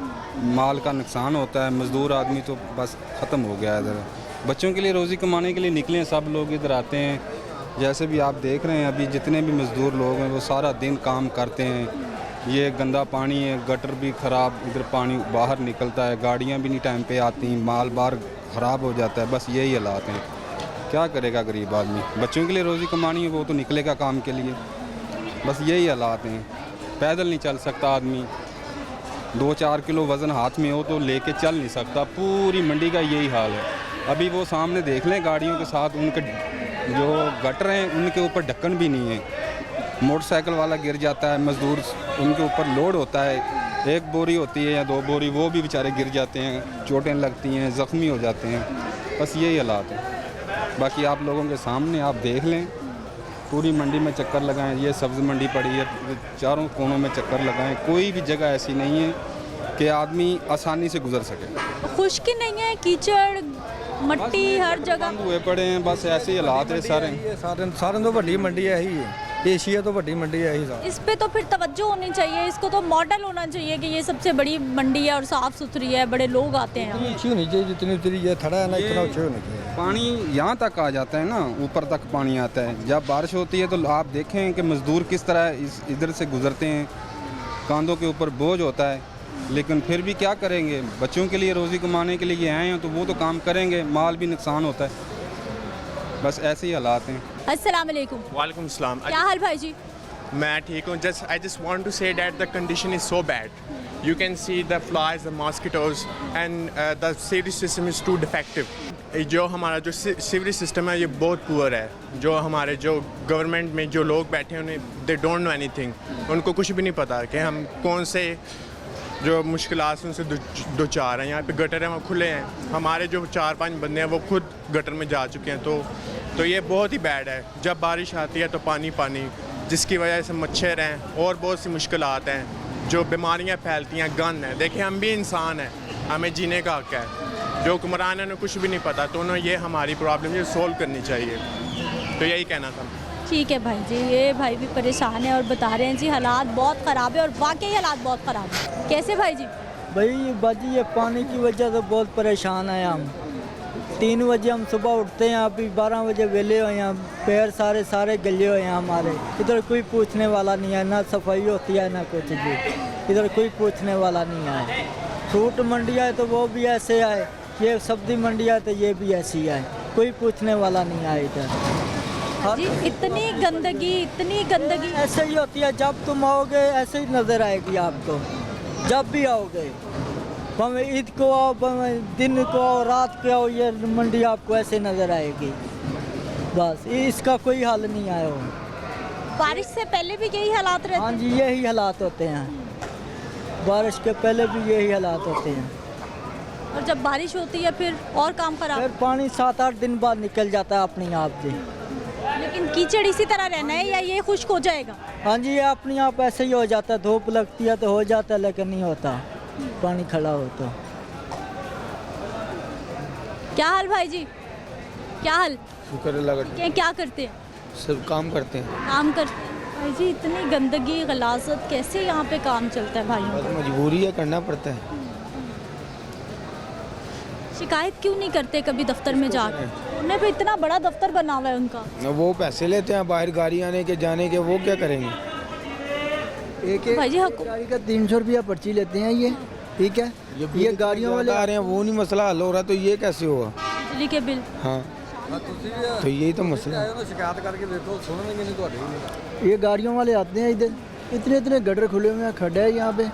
माल का नुकसान होता है। मज़दूर आदमी तो बस ख़त्म हो गया है इधर। बच्चों के लिए रोज़ी कमाने के लिए निकले सब लोग इधर आते हैं। जैसे भी आप देख रहे हैं, अभी जितने भी मज़दूर लोग हैं वो सारा दिन काम करते हैं। ये गंदा पानी है, गटर भी ख़राब, इधर पानी बाहर निकलता है, गाड़ियाँ भी नहीं टाइम पे आती, माल बाहर ख़राब हो जाता है। बस यही हालात हैं, क्या करेगा गरीब आदमी? बच्चों के लिए रोज़ी कमानी है, वो तो निकलेगा काम के लिए। बस यही हालात हैं, पैदल नहीं चल सकता आदमी, 2-4 किलो वज़न हाथ में हो तो लेके चल नहीं सकता। पूरी मंडी का यही हाल है। अभी वो सामने देख लें, गाड़ियों के साथ उनके जो गटर हैं उनके ऊपर ढक्कन भी नहीं है। मोटरसाइकिल वाला गिर जाता है, मज़दूर उनके ऊपर लोड होता है, 1 बोरी होती है या 2 बोरी, वो भी बेचारे गिर जाते हैं, चोटें लगती हैं, ज़ख्मी हो जाते हैं। बस यही हालात है। बाकी आप लोगों के सामने आप देख लें, पूरी मंडी में चक्कर लगाएं। ये सब्ज़ी मंडी पड़ी है, चारों कोनों में चक्कर लगाएं, कोई भी जगह ऐसी नहीं है कि आदमी आसानी से गुजर सके। खुश्की नहीं है, कीचड़ मट्टी हर जगह बंद हुए पड़े हैं, बस ऐसे ही हालात है सारे। सारे तो बड़ी मंडी है ही है, एशिया तो बड़ी मंडी है ही सारी। इस पे तो फिर तवज्जो होनी चाहिए, इसको तो मॉडल होना चाहिए कि ये सबसे बड़ी मंडी है और साफ़ सुथरी है, बड़े लोग आते हैं। इतनी अच्छी होनी चाहिए जितनी उतरी ये थड़ा है ना, इतना अच्छे होना चाहिए। पानी यहाँ तक आ जाता है ना, ऊपर तक पानी आता है। जब बारिश होती है तो आप देखें कि मज़दूर किस तरह इधर से गुज़रते हैं, कांधों के ऊपर बोझ होता है, लेकिन फिर भी क्या करेंगे? बच्चों के लिए रोज़ी कमाने के लिए आए हैं तो वो तो काम करेंगे, माल भी नुकसान होता है। बस ऐसे ही हालात हैं। अस्सलाम वालेकुम। वालेकुम सलाम। क्या हाल भाई जी? मैं ठीक हूँ. I just want to say that the condition is so bad. You can see the flies, the mosquitoes, and the sewage system is too defective. जो हमारा जो सीवरेज सिस्टम है ये बहुत पुअर है. जो हमारे जो गवर्नमेंट में जो लोग बैठे हैं उन्हें दे डोंट नो एनीथिंग. उनको कुछ भी नहीं पता कि हम कौन से जो मुश्किलात उनसे दो चार हैं. यहाँ पे गटर हैं वो खुले हैं. हमारे जो 4-5 बंदे हैं वो खुद गटर में जा चुके हैं. तो ये बहुत ही बैड है. जब बारिश आती है तो पानी जिसकी वजह से मच्छर हैं और बहुत सी मुश्किलात हैं. जो बीमारियाँ फैलती हैं, गंद है. देखिए हम भी इंसान हैं, हमें जीने का हक है. जो हुक्मरान है उन्हें कुछ भी नहीं पता. तो उन्हें ये हमारी प्रॉब्लम ये सोल्व करनी चाहिए. तो यही कहना था. ठीक है भाई जी, ये भाई भी परेशान है और बता रहे हैं जी हालात बहुत ख़राब है और वाकई हालात बहुत ख़राब है. कैसे भाई जी? भाई बाजी ये पानी की वजह से बहुत परेशान है. हम 3 बजे हम सुबह उठते हैं, अभी 12 बजे वेले हुए हैं. पैर सारे गले हुए हैं हमारे. इधर कोई पूछने वाला नहीं है, ना सफाई होती है ना कुछ भी. इधर कोई पूछने वाला नहीं है. फ्रूट मंडियाँ है तो वो भी ऐसे आए, ये सब्जी मंडियाँ है तो ये भी ऐसी है. कोई पूछने वाला नहीं है इधर. जी इतनी गंदगी ऐसे ही होती है. जब तुम आओगे ऐसे ही नज़र आएगी आपको. जब भी आओगे, भावे ईद को आओ, भावे दिन को आओ, रात को आओ, ये मंडी आपको ऐसे नज़र आएगी. बस इसका कोई हल नहीं आया. बारिश से पहले भी यही हालात रहते हैं? हाँ जी, यही हालात होते हैं. बारिश के पहले भी यही हालात होते हैं. और जब बारिश होती है फिर और काम खराब. फिर पानी 7-8 दिन बाद निकल जाता है अपने आप से. लेकिन कीचड़ इसी तरह रहना है या ये खुश्क हो जाएगा? हाँ जी, ये अपने आप ऐसे ही हो जाता है. धूप लगती है तो हो जाता है, लेकिन नहीं होता पानी खड़ा हो तो. क्या हाल भाई जी, क्या हाल? शुक्र अल्लाह. क्या करते हैं? सब काम करते हैं. काम करते हैं. भाई जी इतनी गंदगी गलाजत, कैसे यहाँ पे काम चलता है भाइयों का? मजबूरी है, करना पड़ता है. शिकायत क्यों नहीं करते कभी दफ्तर में जाकर? उन्हें भी इतना बड़ा दफ्तर बना हुआ है उनका. वो पैसे लेते हैं बाहर गाड़ी आने के जाने के, वो क्या करेंगे? एक भाई जी गाड़ी का 300 रुपया पर्ची लेते हैं ये. ठीक है, ये गाड़ियों वाले आ रहे हैं, वो नहीं मसला हल हो रहा, तो ये कैसे होगा? बिजली के बिल. हाँ, तो यही तो मसला है. शिकायत करके देखो, सुनेंगे नहीं तो. ये गाड़ियों वाले आते हैं इधर, इतने गटर खुले हुए हैं, खड्डे है यहाँ पे,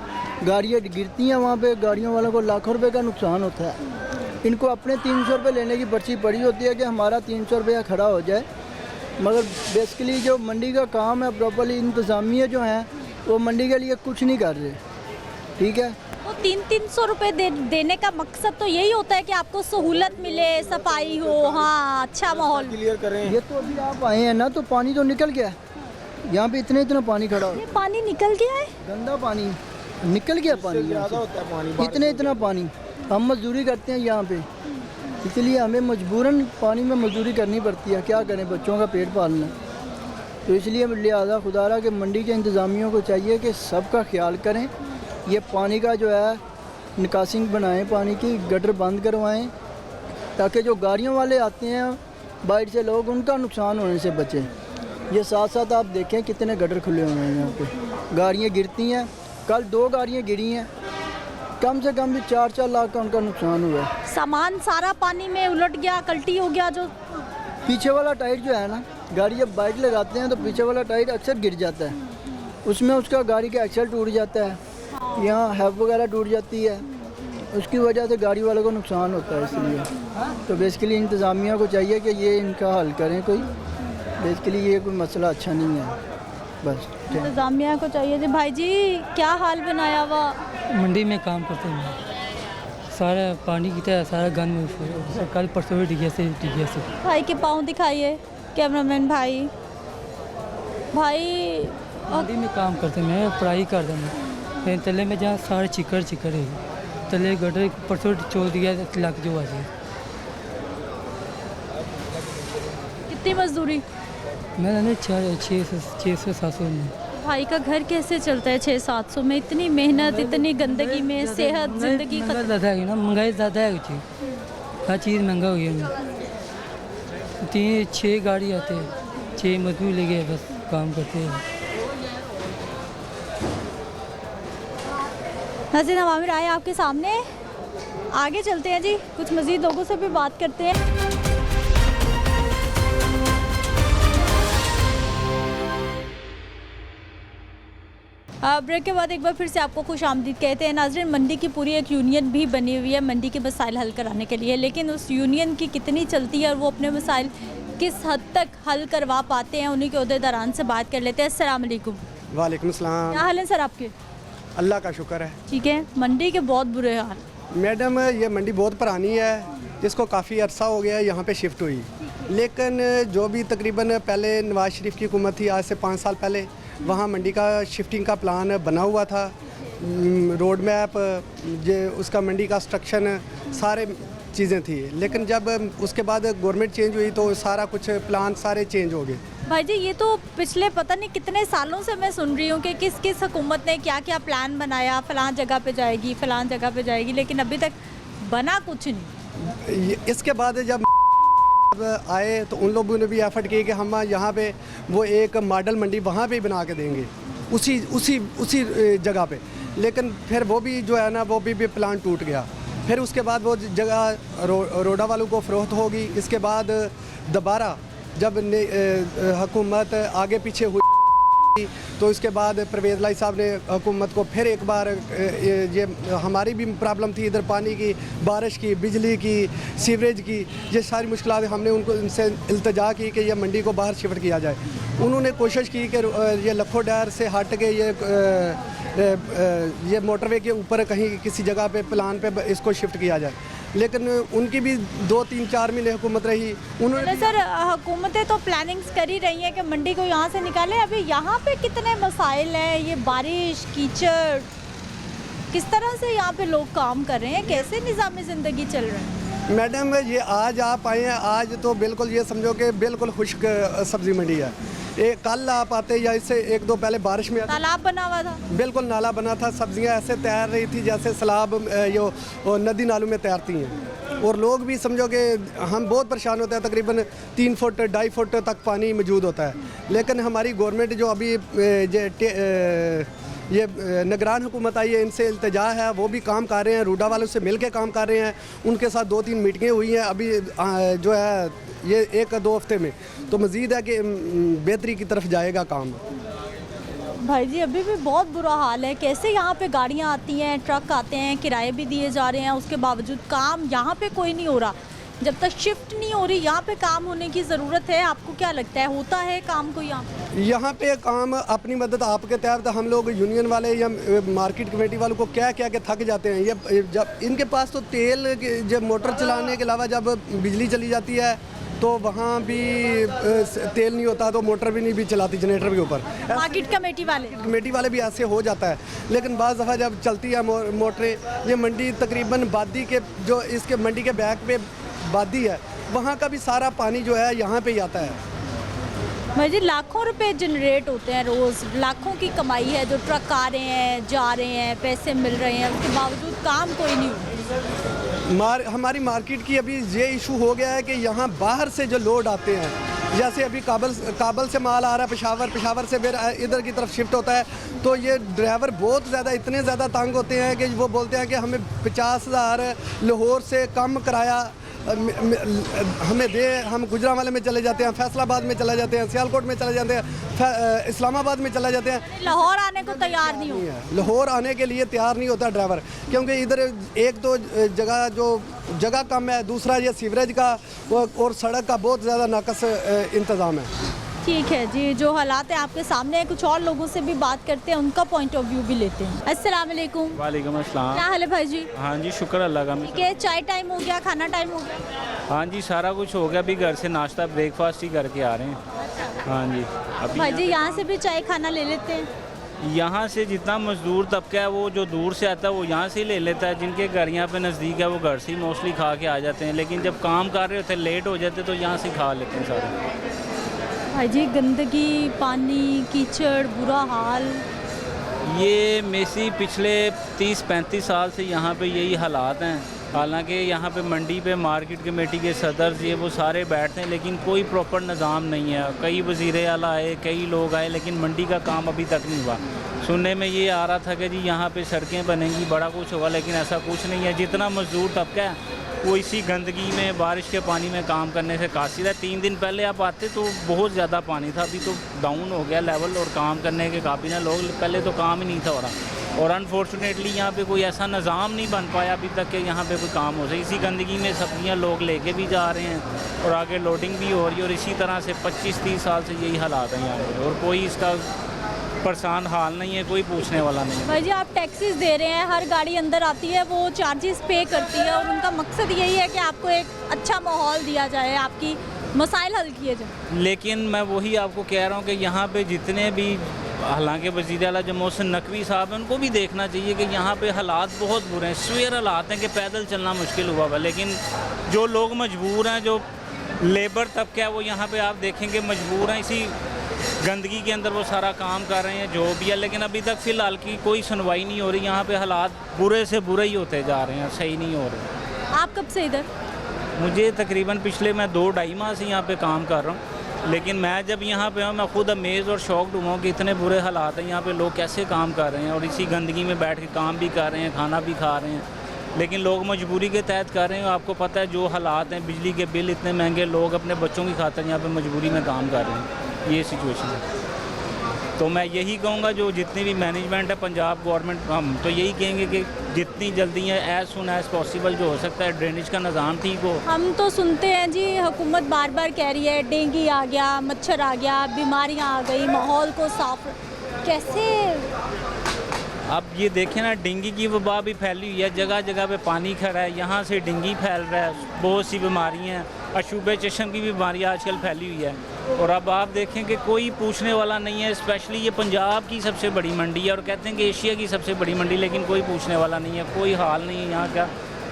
गाड़ियाँ गिरती हैं वहाँ पे. गाड़ियों वालों को लाखों रुपए का नुकसान होता है. इनको अपने 300 रुपये लेने की पर्ची पड़ी होती है कि हमारा 300 रुपया खड़ा हो जाए. मगर बेसिकली जो मंडी का काम है, प्रॉपरली इंतज़ामिया जो हैं वो मंडी के लिए कुछ नहीं कर रहे. ठीक है, वो 300 रुपये देने का मकसद तो यही होता है कि आपको सहूलत मिले, सफाई हो, हाँ अच्छा माहौल. क्लियर करें. ये तो अभी आप आए हैं ना, तो पानी तो निकल गया है. यहाँ पे इतना पानी खड़ा हो. ये पानी निकल गया है, गंदा पानी निकल गया. पानी ज़्यादा होता है पानी. इतना पानी. हम मजदूरी करते हैं यहाँ पे, इसलिए हमें मजबूरन पानी में मजदूरी करनी पड़ती है. क्या करें, बच्चों का पेट पालना. तो इसलिए लिहाजा खुदारा के मंडी के इंतज़ामियों को चाहिए कि सबका ख्याल करें. ये पानी का जो है निकासिंग बनाएं, पानी की गटर बंद करवाएं, ताकि जो गाड़ियों वाले आते हैं बाहर से लोग, उनका नुकसान होने से बचें. ये साथ आप देखें कितने गटर खुले हुए हैं यहाँ पे. गाड़ियाँ गिरती हैं. कल 2 गाड़ियाँ गिरी हैं, कम से कम भी 4-4 लाख का उनका नुकसान हुआ है. सामान सारा पानी में उलट गया, कल्टी हो गया. जो पीछे वाला टायर जो है ना, गाड़ी जब बाइक लगाते हैं तो पीछे वाला टायर अक्सर गिर जाता है. उसमें उसका गाड़ी का एक्सल टूट जाता है, यहाँ हेल्प वगैरह टूट जाती है. उसकी वजह से गाड़ी वालों को नुकसान होता है. इसलिए तो बेसिकली इंतज़ामिया को चाहिए कि ये इनका हल करें. कोई बेसिकली ये कोई मसला अच्छा नहीं है. बस इंतज़ामिया को चाहिए जी. भाई जी क्या हाल बनाया हुआ? मंडी में काम करते हैं, सारा पानी की तरह सारा गंद कल परसों भी डिगे से. भाई के पाँव दिखाइए कैमरामैन भाई. मंडी में काम करते हैं, मैं पढ़ाई करता हूँ. फिर तले में जहाँ सारे चिकड़ है, तले गटर परसों छोड़ दिया लग जो आ जाए. कितनी मजदूरी? मैंने 600-700 में. भाई का घर कैसे चलता है 600-700 में? इतनी मेहनत, इतनी गंदगी में, सेहत, जिंदगी ज़्यादा है ना, महंगाई ज़्यादा है. हर चीज़ महंगा हो गया. 6 गाड़ी आते हैं, 6 मजदूर ले गए, बस काम करते हैं. नाज़रीन अवामिर आए आपके सामने. आगे चलते हैं जी, कुछ मज़ीद लोगों से भी बात करते हैं. ब्रेक के बाद एक बार फिर से आपको खुश आमदीद कहते हैं। नाज़रीन, मंडी की पूरी एक यूनियन भी बनी हुई है मंडी के मसाइल हल कराने के लिए, लेकिन उस यूनियन की कितनी चलती है और वो अपने मसाइल किस हद तक हल करवा पाते हैं, उन्हीं के ओहदेदारान से बात कर लेते हैं। अस्सलाम वालेकुम। वालेकुम सलाम। क्या हाल है सर आपके? अल्लाह का शुक्र है। ठीक है। मंडी के बहुत बुरे हाल। मैडम, ये मंडी बहुत पुरानी है, जिसको काफ़ी अरसा हो गया यहाँ पे शिफ्ट हुई, लेकिन जो भी तकरीबन पहले नवाज शरीफ की हुकूमत थी, आज से 5 साल पहले वहाँ मंडी का शिफ्टिंग का प्लान बना हुआ था, रोड मैप, ये उसका मंडी का स्ट्रक्चर, सारे चीज़ें थी। लेकिन जब उसके बाद गवर्नमेंट चेंज हुई तो सारा कुछ प्लान सारे चेंज हो गए। भाई जी, ये तो पिछले पता नहीं कितने सालों से मैं सुन रही हूँ कि किस किस हुकूमत ने क्या क्या प्लान बनाया, फलां जगह पे जाएगी, फलां जगह पे जाएगी, लेकिन अभी तक बना कुछ नहीं। इसके बाद जब आए तो उन लोगों ने भी एफर्ट किए कि हम यहाँ पे वो एक मॉडल मंडी वहाँ पे बना के देंगे, उसी जगह पे। लेकिन फिर वो भी जो है ना, वो भी प्लान टूट गया। फिर उसके बाद वो जगह रोडा वालों को फरोख्त होगी। इसके बाद दोबारा जब हुकूमत आगे पीछे हुई तो इसके बाद परवेज़ लाई साहब ने हुकूमत को फिर एक बार, ये हमारी भी प्रॉब्लम थी इधर, पानी की, बारिश की, बिजली की, सीवरेज की, ये सारी मुश्किलात हमने उनको इनसे इल्तजा की कि ये मंडी को बाहर शिफ्ट किया जाए। उन्होंने कोशिश की कि ये लखों डैर से हट के ये मोटरवे के ऊपर कहीं किसी जगह पे प्लान पे इसको शिफ्ट किया जाए, लेकिन उनकी भी 2-3-4 महीने हुकूमत रही। उन्होंने सर, हुकूमतें तो प्लानिंग्स कर ही रही हैं कि मंडी को यहाँ से निकालें। अभी यहाँ पे कितने मसाइल हैं, ये बारिश, कीचड़, किस तरह से यहाँ पे लोग काम कर रहे हैं, कैसे निज़ाम ज़िंदगी चल रहा है? मैडम, ये आज आप आए हैं, आज तो बिल्कुल ये समझो कि बिल्कुल खुश्क सब्ज़ी मंडी है। कल आप आते या इससे 1-2 पहले बारिश में तालाब बना हुआ था, बिल्कुल नाला बना था, सब्जियां ऐसे तैयार रही थी जैसे सैलाब यो नदी नालों में तैरती हैं। और लोग भी समझो कि हम बहुत परेशान होते हैं, तकरीबन 3 फुट 2.5 फुट तक पानी मौजूद होता है। लेकिन हमारी गवर्नमेंट जो अभी ये निगरान हुकूमत आई है, इनसे इल्तिजा है, वो भी काम कर रहे हैं, रूडा वालों से मिल के काम कर रहे हैं। उनके साथ 2-3 मीटिंगें हुई हैं अभी जो है ये 1-2 हफ्ते में, तो मज़ीद है कि बेहतरी की तरफ जाएगा काम। भाई जी, अभी भी बहुत बुरा हाल है। कैसे यहाँ पे गाड़ियाँ आती हैं, ट्रक आते हैं, किराए भी दिए जा रहे हैं, उसके बावजूद काम यहाँ पे कोई नहीं हो रहा। जब तक शिफ्ट नहीं हो रही, यहाँ पे काम होने की ज़रूरत है। आपको क्या लगता है, होता है काम को यहाँ पे काम? अपनी मदद आपके तहत हम लोग यूनियन वाले या मार्केट कमेटी वालों को क्या क्या के थक जाते हैं। ये जब इनके पास तो तेल, जब मोटर चलाने के अलावा जब बिजली चली जाती है तो वहाँ भी तेल नहीं होता, तो मोटर भी नहीं भी चलाती जनरेटर के ऊपर। मार्केट कमेटी वाले भी ऐसे हो जाता है। लेकिन बाज़ दफ़ा जब चलती है मोटरें, ये मंडी तकरीबन बादी के, जो इसके मंडी के बैक पे बादी है, वहाँ का भी सारा पानी जो है यहाँ पे ही आता है। भाई जी, लाखों रुपए जनरेट होते हैं रोज़, लाखों की कमाई है, जो ट्रक आ रहे हैं, जा रहे हैं, पैसे मिल रहे हैं, उसके बावजूद काम कोई नहीं होता। हमारी मार्केट की अभी ये इशू हो गया है कि यहाँ बाहर से जो लोड आते हैं, जैसे अभी काबल से माल आ रहा है, पेशावर से फिर इधर की तरफ शिफ्ट होता है, तो ये ड्राइवर बहुत ज़्यादा, इतने ज़्यादा तंग होते हैं कि वो बोलते हैं कि हमें 50,000 लाहौर से कम किराया हमें दे। हम गुजरांवाले में चले जाते हैं, फैसलाबाद में चले जाते हैं, सियालकोट में चले जाते हैं, इस्लामाबाद में चले जाते हैं। लाहौर आने को तैयार नहीं होता, लाहौर आने के लिए तैयार नहीं होता ड्राइवर, क्योंकि इधर एक तो जगह कम है, दूसरा ये सीवरेज का और सड़क का बहुत ज़्यादा नाकस इंतज़ाम है। ठीक है जी, जो हालात है आपके सामने है, कुछ और लोगों से भी बात करते हैं, उनका पॉइंट ऑफ व्यू भी लेते हैं। अस्सलाम वालेकुम। वालेकुम अस्सलाम। क्या हाल है भाई जी? हाँ जी, शुक्र अल्लाह का। ठीक है, चाय टाइम हो गया, खाना टाइम हो गया? हाँ जी, सारा कुछ हो गया। अभी घर से नाश्ता ब्रेकफास्ट ही करके आ रहे हैं। हाँ जी। अभी भाई जी, यहाँ से भी चाय खाना ले लेते हैं? यहाँ से जितना मजदूर तबका है वो जो दूर से आता है वो यहाँ से ही ले लेता है। जिनके घर यहाँ पे नज़दीक है वो घर से ही मोस्टली खा के आ जाते हैं, लेकिन जब काम कर रहे होते लेट हो जाते तो यहाँ से खा लेते हैं सारे। भाई जी, गंदगी, पानी, कीचड़, बुरा हाल, ये मेसी पिछले 30-35 साल से यहाँ पे यही हालात हैं। हालांकि यहाँ पे मंडी पे मार्केट कमेटी के सदर ये वो सारे बैठते हैं, लेकिन कोई प्रॉपर निज़ाम नहीं है। कई वज़ीर आला आए, कई लोग आए, लेकिन मंडी का काम अभी तक नहीं हुआ। सुनने में ये आ रहा था कि जी यहाँ पे सड़कें बनेंगी, बड़ा कुछ होगा, लेकिन ऐसा कुछ नहीं है। जितना मजदूर तबका है कोई सी गंदगी में बारिश के पानी में काम करने से कासिर है। 3 दिन पहले आप आते तो बहुत ज़्यादा पानी था, अभी तो डाउन हो गया लेवल और काम करने के काबिल हैं लोग। पहले तो काम ही नहीं था हो रहा और अनफॉर्चुनेटली यहाँ पे कोई ऐसा निज़ाम नहीं बन पाया अभी तक कि यहाँ पे कोई काम हो सके। इसी गंदगी में सब्जियाँ लोग लेके भी जा रहे हैं और आगे लोडिंग भी हो रही है और इसी तरह से 25-30 साल से यही हालात हैं यहाँ पे और कोई इसका परेशान हाल नहीं है, कोई पूछने वाला नहीं है। भाई जी आप टैक्सीज दे रहे हैं, हर गाड़ी अंदर आती है वो चार्जेस पे करती है और उनका मकसद यही है कि आपको एक अच्छा माहौल दिया जाए, आपकी मसाइल हल किए जाए। लेकिन मैं वही आपको कह रहा हूँ कि यहाँ पे जितने भी, हालांकि वज़ीर आला जम्मू मोहसिन नकवी साहब हैं, उनको भी देखना चाहिए कि यहाँ पे हालात बहुत बुरे हैं। सीवियर हालात हैं कि पैदल चलना मुश्किल हुआ हुआ, लेकिन जो लोग मजबूर हैं, जो लेबर तबका है वो यहाँ पे आप देखेंगे मजबूर हैं, इसी गंदगी के अंदर वो सारा काम कर रहे हैं जो भी है। लेकिन अभी तक फ़िलहाल की कोई सुनवाई नहीं हो रही। यहाँ पे हालात बुरे से बुरे ही होते जा रहे हैं, सही नहीं हो रहे। आप कब से इधर? मुझे तकरीबन पिछले मैं 2-2.5 माह से यहाँ पे काम कर रहा हूँ, लेकिन मैं जब यहाँ पे हूँ मैं खुद अमेज़ और शॉक्ड हुआ कि इतने बुरे हालात हैं यहाँ पे, लोग कैसे काम कर रहे हैं और इसी गंदगी में बैठ के काम भी कर रहे हैं, खाना भी खा रहे हैं, लेकिन लोग मजबूरी के तहत कर रहे हैं। आपको पता है जो हालात हैं, बिजली के बिल इतने महंगे, लोग अपने बच्चों की खातिर यहाँ पे मजबूरी में काम कर रहे हैं, ये सिचुएशन है। तो मैं यही कहूँगा जो जितनी भी मैनेजमेंट है पंजाब गवर्नमेंट, हम तो यही कहेंगे कि जितनी जल्दी है एज़ सुन एज़ पॉसिबल जो हो सकता है ड्रेनेज का निज़ाम ठीक हो। हम तो सुनते हैं जी हुकूमत बार बार कह रही है डेंगू आ गया, मच्छर आ गया, बीमारियां आ गई, माहौल को साफ कैसे? अब ये देखें ना, डेंगू की वबा भी फैली हुई है, जगह जगह पे पानी खड़ा है, यहाँ से डेंगू फैल रहा है, बहुत सी बीमारियाँ हैं, अशुबे चश्म की बीमारियाँ आजकल फैली हुई है। और अब आप देखें कि कोई पूछने वाला नहीं है। स्पेशली ये पंजाब की सबसे बड़ी मंडी है और कहते हैं कि एशिया की सबसे बड़ी मंडी, लेकिन कोई पूछने वाला नहीं है, कोई हाल नहीं है यहाँ का,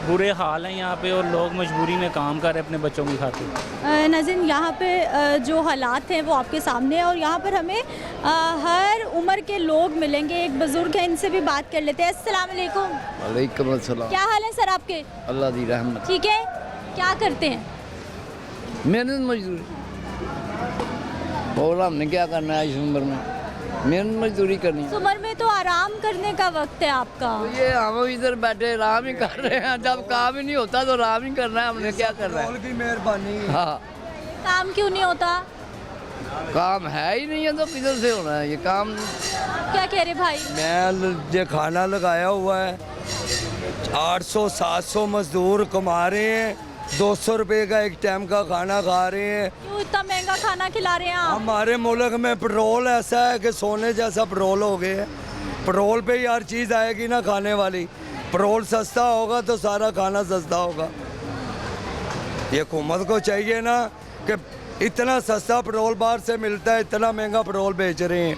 बुरे हाल हैं यहाँ पे और लोग मजबूरी में काम कर रहे हैं अपने बच्चों की खातिर। नाज़रीन यहाँ पे जो हालात हैं वो आपके सामने है और यहाँ पर हमें हर उम्र के लोग मिलेंगे। एक बुजुर्ग है, इनसे भी बात कर लेते हैं। अस्सलाम वालेकुम। वालेकुम अस्सलाम। क्या हाल है सर आपके? अल्लाह दी रहमत। ठीक है, क्या करते हैं? मेहनत मजदूरी, और हमने क्या करना है इस उम्र में, मेहनत मजदूरी करनी है। उम्र में तो आराम करने का वक्त है आपका। तो ये हम इधर बैठे आराम ही कर रहे हैं, जब काम ही नहीं होता तो आराम ही करना है, हमने क्या करना है। की मेहरबानी। हाँ, काम क्यों नहीं होता? काम है ही नहीं है तो किधर से होना है ये काम। क्या कह रहे भाई? मैं जो खाना लगाया हुआ है, 800-700 मजदूर कमा रहे हैं, 200 रुपये का एक टाइम का खाना खा रहे हैं। क्यों इतना महंगा खाना खिला रहे हैं आप? हमारे मुल्क में पेट्रोल ऐसा है कि सोने जैसा पेट्रोल हो गया है। पेट्रोल पे ही हर चीज़ आएगी ना खाने वाली। पेट्रोल सस्ता होगा तो सारा खाना सस्ता होगा। ये हुकूमत को चाहिए ना कि इतना सस्ता पेट्रोल बाहर से मिलता है, इतना महंगा पेट्रोल बेच रहे हैं।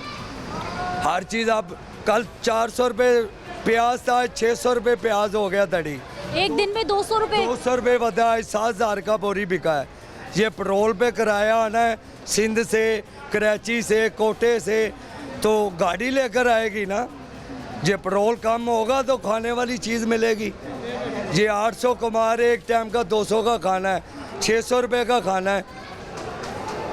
हर चीज़ आप, कल 400 रुपये प्याज था, 600 रुपये प्याज हो गया दड़ी। एक दिन में 200 रुपये? 200 रुपये बता है, 7,000 का बोरी बिका है। ये पेट्रोल पे किराया आना है सिंध से, कराची से, कोटे से, तो गाड़ी लेकर आएगी ना। ये पेट्रोल कम होगा तो खाने वाली चीज़ मिलेगी। ये 800 कमा रहे, एक टाइम का 200 का खाना है, 600 रुपये का खाना है,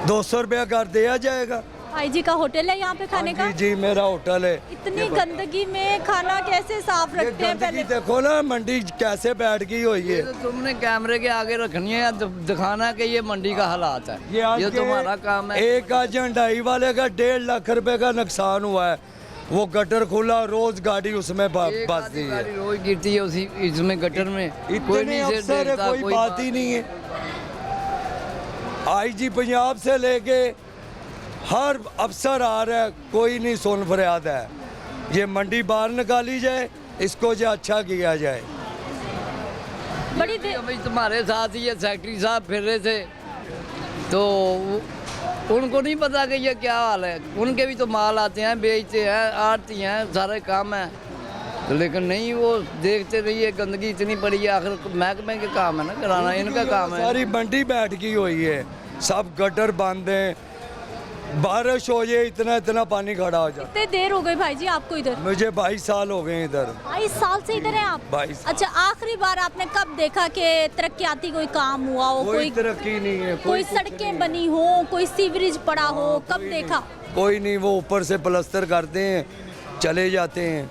200 रुपया कर दिया जाएगा। भाई जी का होटल है यहाँ पे खाने का? जी जी, मेरा होटल है। इतनी गंदगी में खाना कैसे साफ रखते हैं? पहले देखो ना मंडी कैसे बैठ गई हुई है। तो तुमने कैमरे के आगे रखनी है, दिखाना कि ये मंडी का हालात है, ये तुम्हारा काम है। एक ढाई वाले का 1.5 लाख रुपए का नुकसान हुआ है। वो गटर खुला, रोज गाड़ी उसमें बसती है, रोज गिरती है उसी इसमें गटर में। कोई नहीं अफसर है, कोई बात ही नहीं है। IG पंजाब से लेके हर अफसर आ रहा है, कोई नहीं सुन फरियाद है। ये मंडी बाहर निकाली जाए, इसको जो अच्छा किया जाए। बड़ी भाई तुम्हारे साथ ही ये सेक्रेटरी साहब फिर रहे थे, तो उनको नहीं पता कि ये क्या हाल है। उनके भी तो माल आते हैं, बेचते हैं, आड़ती हैं, सारे काम है, तो लेकिन नहीं, वो देखते रहिए गंदगी इतनी पड़ी है। आखिर महकमे के काम है ना कराना, इनका काम है। सारी मंडी बैठ गई हुई है, सब गटर बंद हैं, बारिश हो जाए इतना इतना पानी खड़ा हो जाए। कितने देर हो गई भाई जी आपको इधर? मुझे 22 साल हो गए इधर। 22 साल से इधर हैं आप? 22। अच्छा, आखिरी बार आपने कब देखा कि तरक्याती कोई काम हुआ हो? कोई तरक्की नहीं है, कोई सड़कें बनी हो, कोई सीवरेज पड़ा हो, कब देखा? कोई नहीं, वो ऊपर से प्लास्टर करते हैं, चले जाते हैं,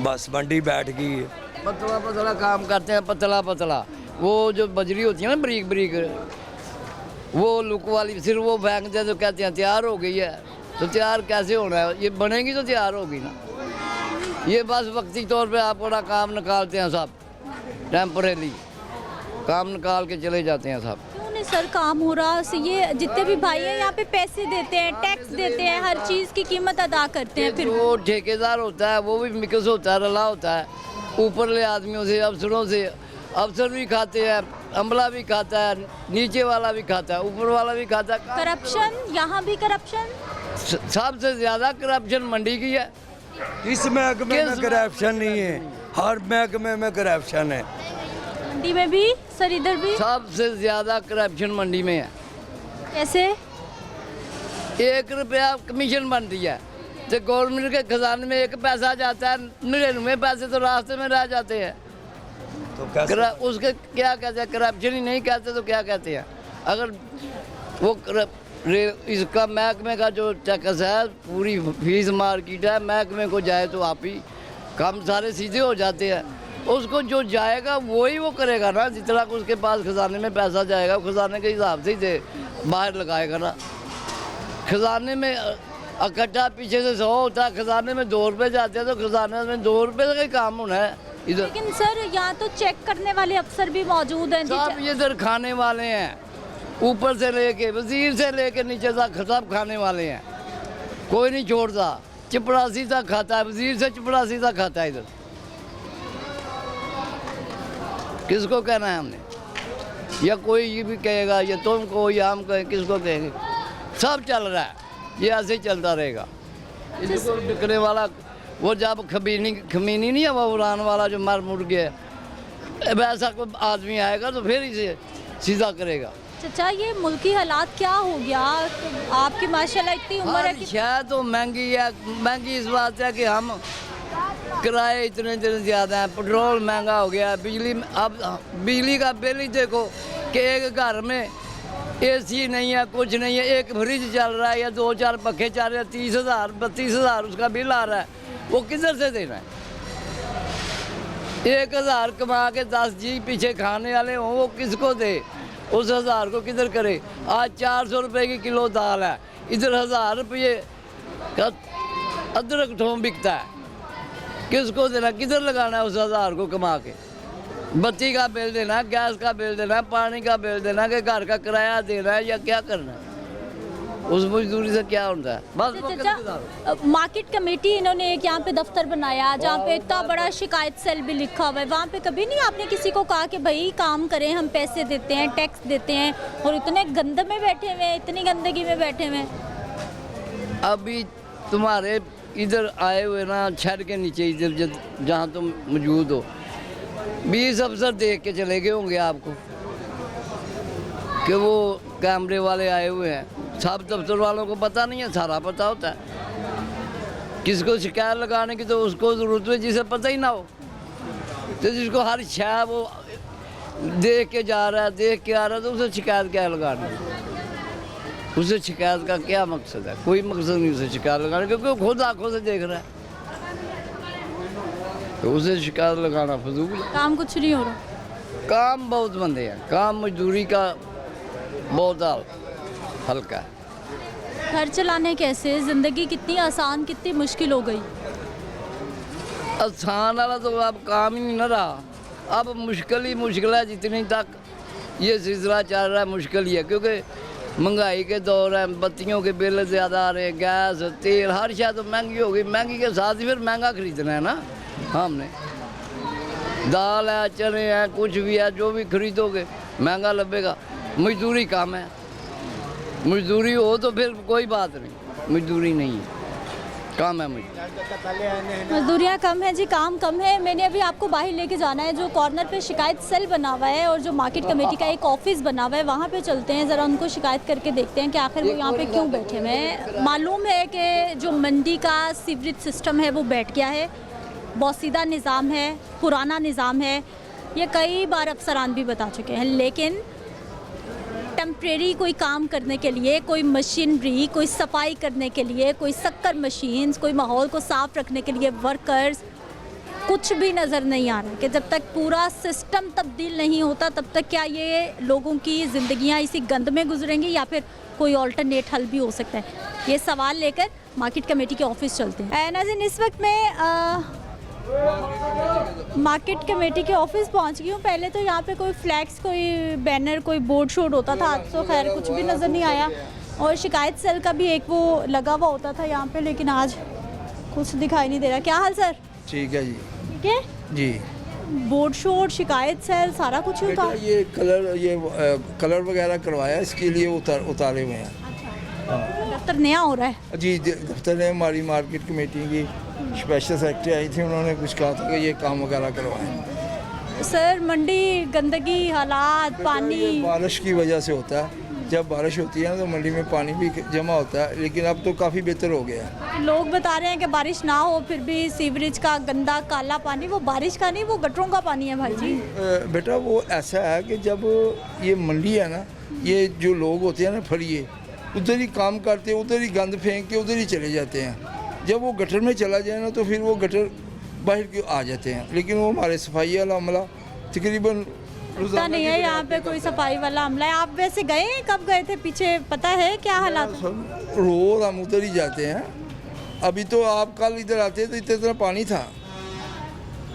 बस मंडी बैठ गई है। पतला पतला काम करते हैं, पतला पतला। वो जो बजरी होती है ना बरीक बरीक, वो लुक वाली सिर्फ वो फेंकते हैं तो कहते हैं तैयार हो गई है। तो तैयार कैसे होना है, ये बनेगी तो तैयार होगी ना। ये बस वक्ती तौर पे आप अपना काम निकालते हैं सब, टेम्परेरी काम निकाल के चले जाते हैं सब। क्यों नहीं सर काम हो रहा? ये जितने भी भाई हैं यहाँ पे पैसे देते हैं, टैक्स देते हैं, हर चीज़ की कीमत अदा करते हैं, फिर वो ठेकेदार होता है वो भी मिक्स होता है, रला होता है ऊपरले आदमियों से, अफसरों से। अफसर भी खाते हैं, अमला भी खाता है, नीचे वाला भी खाता है, ऊपर वाला भी खाता है। करप्शन, यहाँ भी करप्शन, सबसे ज़्यादा करप्शन मंडी की है। इस महकमे में करप्शन नहीं है, हर महकमे में करप्शन है। मंडी में भी सर, इधर भी सबसे ज़्यादा करप्शन मंडी में है। कैसे? 1 रुपया कमीशन बनती है तो गवर्नमेंट के खजाने में 1 पैसा जाता है, 99 पैसे तो रास्ते में रह जाते हैं। तो उसके क्या कहते हैं? करप्शन ही नहीं कहते तो क्या कहते हैं? अगर वो इसका महकमे का जो टैक्स है, पूरी फीस मार्केट है, महकमे को जाए तो आप ही काम सारे सीधे हो जाते हैं। उसको जो जाएगा वही वो करेगा ना, जितना उसके पास खजाने में पैसा जाएगा खजाने के हिसाब से ही बाहर लगाएगा ना। खजाने में इकट्ठा पीछे से 100 होता है, खजाने में 2 रुपये जाते हैं तो खजाने में 2 रुपये का ही काम होना है इधर। लेकिन सर यहाँ तो चेक करने वाले अफसर भी मौजूद हैं। सब इधर खाने वाले हैं, ऊपर से लेके वजीर से लेके नीचे तक सब खाने वाले हैं, कोई नहीं छोड़ता। चपरासी तक खाता है, वजीर से चपरासी तक खाता है इधर। किसको कहना है हमने? या कोई ये भी कहेगा या तुम को या हम कहें, किसको कहेंगे? सब चल रहा है, ये ऐसे ही चलता रहेगा। इसको बिकने वाला वो जब खमीनी नहीं है, वो उड़ान वाला जो मर मुड़ गया, वैसा कोई आदमी आएगा तो फिर इसे सीधा करेगा। चाचा ये मुल्की हालात क्या हो गया? आपकी माशाल्लाह इतनी उम्र है कि शायद तो महंगी है, महंगी इस बात है कि हम किराए इतने ज़्यादा हैं, पेट्रोल महंगा हो गया, बिजली अब बिजली का बिल ही देखो कि एक घर में एसी नहीं है, कुछ नहीं है, एक फ्रिज चल रहा है या 2-4 पखे चल रहे हैं, 30,000 32,000 उसका बिल आ रहा है। वो किधर से देना है? 1,000 कमा के 10 जी पीछे खाने वाले हों, वो किसको दे? उस 1,000 को किधर करे? आज 400 रुपये की किलो दाल है, इधर 1,000 रुपये का अदरक थोम बिकता है। किसको देना? किधर लगाना है उस 1,000 को कमा के? बत्ती का बिल देना है, गैस का बिल देना है, पानी का बिल देना है, कि घर का किराया देना है, या क्या करना है? उस मजदूरी से क्या होता है? बस मार्केट कमेटी इन्होंने एक यहाँ पे दफ्तर बनाया जहाँ पे इतना बड़ा शिकायत सेल भी लिखा हुआ है। वहाँ पे कभी नहीं आपने किसी को कहा कि भाई काम करें, हम पैसे देते हैं, टैक्स देते हैं, और इतने गंदे में बैठे हुए हैं, इतनी गंदगी में बैठे हुए हैं? अभी तुम्हारे इधर आए हुए ना, छड़ के नीचे इधर जहाँ तुम मौजूद हो, 20 अफसर देख के चले गए होंगे आपको कि वो कैमरे वाले आए हुए हैं। सब दफ्तर वालों को पता नहीं है, सारा पता होता है। किसको शिकायत लगाने की तो उसको ज़रूरत है जिसे पता ही ना हो। तो जिसको हर शय वो देख के जा रहा है, देख के आ रहा है, तो उसे शिकायत क्या लगानी? उसे शिकायत का क्या मकसद है? कोई मकसद नहीं उसे शिकायत लगाने, क्योंकि वो खुद आंखों से देख रहा है, तो उसे शिकायत लगाना फजूल है। काम कुछ नहीं हो रहा? काम बहुत बंदे हैं, काम मजदूरी का बहुत हल्का है। घर चलाने कैसे? ज़िंदगी कितनी आसान, कितनी मुश्किल हो गई? आसान वाला तो अब काम ही नहीं न रहा, अब मुश्किल ही मुश्किल है। जितनी तक ये सिलसिला चल रहा है मुश्किल ही है, क्योंकि महंगाई के दौर है, बत्तियों के बिल ज़्यादा आ रहे हैं, गैस तेल हर शायद तो महंगी हो गई। महंगी के साथ ही फिर महंगा खरीदना है ना हमने। दाल है, चने हैं, कुछ भी है, जो भी खरीदोगे महंगा लगेगा। मजदूरी कम है, मजदूरी हो तो फिर कोई बात नहीं, मजदूरी नहीं है, कम है मजदूरियाँ कम है जी, काम कम है। मैंने अभी आपको बाहर लेके जाना है, जो कॉर्नर पे शिकायत सेल बना हुआ है और जो मार्केट कमेटी का एक ऑफिस बना हुआ है, वहाँ पे चलते हैं, ज़रा उनको शिकायत करके देखते हैं कि आखिर वो यहाँ पे क्यों बैठे हुए हैं। मालूम है कि जो मंडी का सीवरेज सिस्टम है वो बैठ गया है, बोसीदा निज़ाम है, पुराना निज़ाम है, ये कई बार अफसरान भी बता चुके हैं। लेकिन टेम्प्रेरी कोई काम करने के लिए, कोई मशीनरी, कोई सफाई करने के लिए, कोई शक्कर मशीन्स, कोई माहौल को साफ रखने के लिए वर्कर्स, कुछ भी नज़र नहीं आ रहा कि जब तक पूरा सिस्टम तब्दील नहीं होता तब तक क्या ये लोगों की ज़िंदगियां इसी गंद में गुजरेंगी या फिर कोई ऑल्टरनेट हल भी हो सकता है? ये सवाल लेकर मार्केट कमेटी के ऑफिस चलते हैं। नाज़रीन, इस वक्त मैं मार्केट कमेटी के ऑफिस पहुंच गई हूँ। पहले तो यहाँ पे कोई फ्लैक्स, कोई बैनर, कोई बोर्ड शोर्ड होता था, आज तो खैर कुछ भी नज़र नहीं आया। और शिकायत सेल का भी एक वो लगा हुआ होता था यहाँ पे, लेकिन आज कुछ दिखाई नहीं दे रहा। क्या हाल सर? ठीक है जी। ठीक है जी। बोर्ड शोर्ड, शिकायत सेल, सारा कुछ ही था। ये कलर वगैरह करवाया, इसके लिए उतारे हुए हैं। दफ्तर नया हो रहा है जी। दफ्तर ने हमारी मार्केट कमेटी की स्पेशल सेक्रेटरी आई थी, उन्होंने कुछ कहा था कि ये काम वगैरह करवाएं। सर मंडी गंदगी, हालात, पानी बारिश की वजह से होता है। जब बारिश होती है तो मंडी में पानी भी जमा होता है, लेकिन अब तो काफ़ी बेहतर हो गया है। लोग बता रहे हैं कि बारिश ना हो फिर भी सीवरेज का गंदा काला पानी, वो बारिश का नहीं, वो गटरों का पानी है भाई जी। बेटा वो ऐसा है कि जब ये मंडी है ना, ये जो लोग होते हैं ना फरिए, उधर ही काम करते हैं, उधर ही गंद फेंक के उधर ही चले जाते हैं। जब वो गटर में चला जाए ना तो फिर वो गटर बाहर क्यों आ जाते हैं। लेकिन वो हमारे सफाई वाला अमला तकरीबन पता नहीं है यहाँ पे कोई सफाई वाला अमला है। आप वैसे गए हैं, कब गए थे पीछे, पता है क्या हालात? रोज हम उधर ही जाते हैं। अभी तो आप कल इधर आते तो इतना पानी था,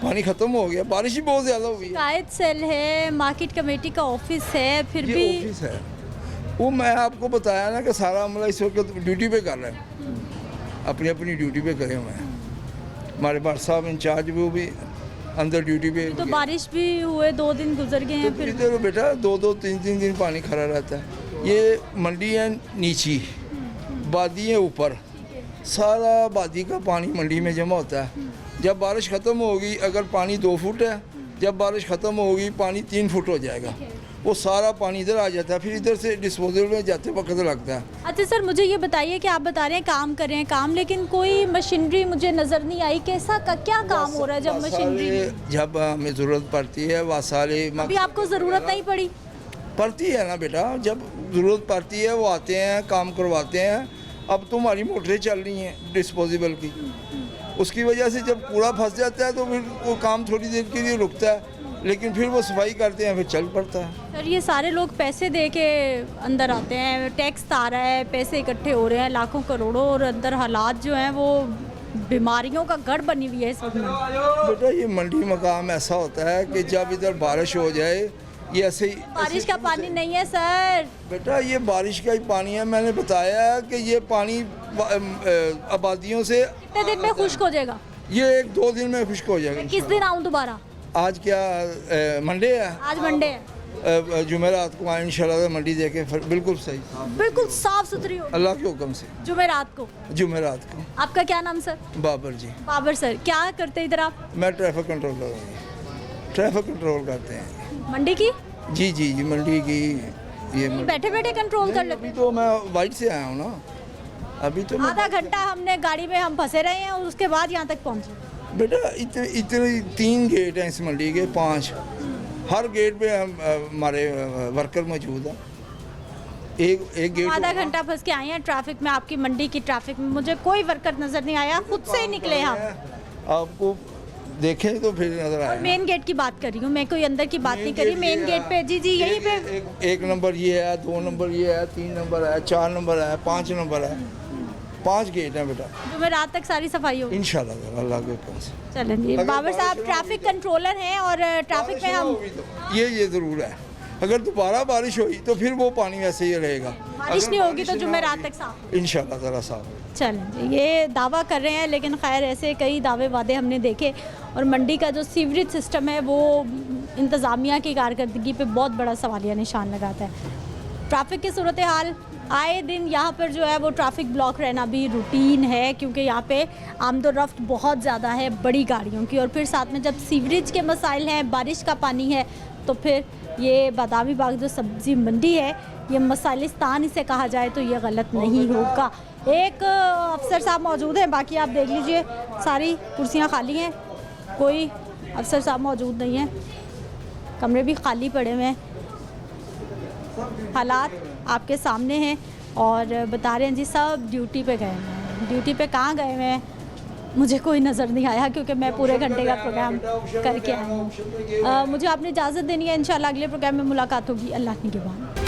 पानी खत्म हो गया, बारिश ही बहुत ज़्यादा हुई है। शिकायत सेल है, मार्केट कमेटी का ऑफिस है, फिर भी ऑफिस है। वो मैं आपको बताया ना कि सारा अमला इस वक्त ड्यूटी पे कर रहा है, अपनी अपनी ड्यूटी पे करे हुए हैं। हमारे बार साहब इंचार्ज वो भी अंदर ड्यूटी पे। तो बारिश भी हुए, 2 दिन गुजर गए हैं। फिर तो बेटा 2-3 दिन पानी खड़ा रहता है। ये मंडी है नीची, बादी है ऊपर, सारा बादी का पानी मंडी में जमा होता है। जब बारिश ख़त्म होगी, अगर पानी 2 फुट है, जब बारिश ख़त्म होगी पानी 3 फुट हो जाएगा। वो सारा पानी इधर आ जाता है, फिर इधर से डिस्पोजल में जाते वक्त लगता है। अच्छा सर, मुझे ये बताइए कि आप बता रहे हैं काम कर रहे हैं काम, लेकिन कोई मशीनरी मुझे नज़र नहीं आई। कैसा क्या काम हो रहा है? जब मशीनरी जब हमें ज़रूरत पड़ती है वह सारे अभी आपको ज़रूरत नहीं पड़ती है ना बेटा, जब ज़रूरत पड़ती है वो आते हैं, काम करवाते हैं। अब तो हमारी मोटरें चल रही हैं डिस्पोजेबल की, उसकी वजह से जब कूड़ा फंस जाता है तो फिर वो काम थोड़ी देर के लिए रुकता है, लेकिन फिर वो सफाई करते हैं, फिर चल पड़ता है। सर ये सारे लोग पैसे दे के अंदर आते हैं, टैक्स आ रहा है, पैसे इकट्ठे हो रहे हैं लाखों करोड़ों, और अंदर हालात जो हैं वो बीमारियों का गढ़ बनी हुई है इस वक्त में। बेटा ये मंडी मकाम ऐसा होता है कि जब इधर बारिश हो जाए, ये ऐसे ही बारिश का पानी नहीं है सर। बेटा ये बारिश का ही पानी है। मैंने बताया कि ये पानी आबादियों से कितने दिन में खुश्क हो जाएगा? ये 1-2 दिन में खुश्क हो जाएगा। किस दिन आऊँ दोबारा? आज क्या मंडे है? आज मंडे है। जुमेरात को आए इंशाल्लाह मंडी देके बिल्कुल सही, बिल्कुल साफ सुथरी हो अल्लाह के हुक्म से। जुमेरात को आपका क्या नाम सर? बाबर जी। बाबर सर, क्या करते इधर आप? मैं ट्रैफिक कंट्रोलर हूँ, ट्रैफिक कंट्रोल करते हैं मंडी की। जी मंडी की। ये बैठे बैठे कंट्रोल कर लेते? अभी तो मैं वाइट से आया हूँ ना, अभी तो आधा घंटा हमने गाड़ी में हम फंसे रहे हैं और उसके बाद यहाँ तक पहुँचे। बेटा इतने 3 गेट हैं इस मंडी के, 5, हर गेट पे हमारे वर्कर मौजूद हैं। एक गेट आधा घंटा फंस के आए हैं ट्रैफिक में, आपकी मंडी की ट्रैफिक में। मुझे कोई वर्कर नजर नहीं आया, खुद से ही निकले हम। आपको देखें तो फिर नजर आए। मेन गेट की बात कर रही हूँ मैं, कोई अंदर की बात नहीं करी। मेन गेट पे जी यहीं पे 1 नंबर ये है, 2 नंबर ये है, 3 नंबर है, 4 नंबर है, 5 नंबर है। 5 गेट हैं बेटा। जो मैं रात तक सारी सफाई होगी इंशाल्लाह अल्लाह के हुक्म से। चलें जी। बाबर साहब ट्रैफिक कंट्रोलर हैं और ट्रैफिक में हम ये ज़रूर है, अगर दोबारा बारिश हुई तो फिर वो पानी वैसे ही रहेगा। बारिश नहीं होगी तो जुमेरात तक साफ इंशाल्लाह ज़रा साफ। चलें जी, ये दावा कर रहे हैं, लेकिन खैर ऐसे कई दावे वादे हमने देखे। और मंडी का जो सीवरेज सिस्टम है वो इंतज़ामिया की कारकर्दगी पे बहुत बड़ा सवालिया निशान लगाता है। ट्रैफिक की सूरत हाल आए दिन यहाँ पर जो है वो ट्रैफिक ब्लॉक रहना भी रूटीन है, क्योंकि यहाँ पे आमदोरफ्त बहुत ज़्यादा है बड़ी गाड़ियों की। और फिर साथ में जब सीवरेज के मसाइल हैं, बारिश का पानी है, तो फिर ये बादामी बाग जो सब्ज़ी मंडी है, ये मसाइलिस्तान इसे कहा जाए तो ये गलत नहीं होगा। एक अफसर साहब मौजूद हैं, बाकी आप देख लीजिए सारी कुर्सियाँ खाली हैं, कोई अफसर साहब मौजूद नहीं हैं, कमरे भी खाली पड़े हुए हैं। हालात आपके सामने हैं और बता रहे हैं जी सब ड्यूटी पे गए हुए हैं। ड्यूटी पे कहाँ गए हुए हैं मुझे कोई नज़र नहीं आया क्योंकि मैं पूरे घंटे का प्रोग्राम करके आई हूँ। मुझे आपने इजाज़त देनी है, इंशाल्लाह अगले प्रोग्राम में मुलाकात होगी। अल्लाह निगहबान।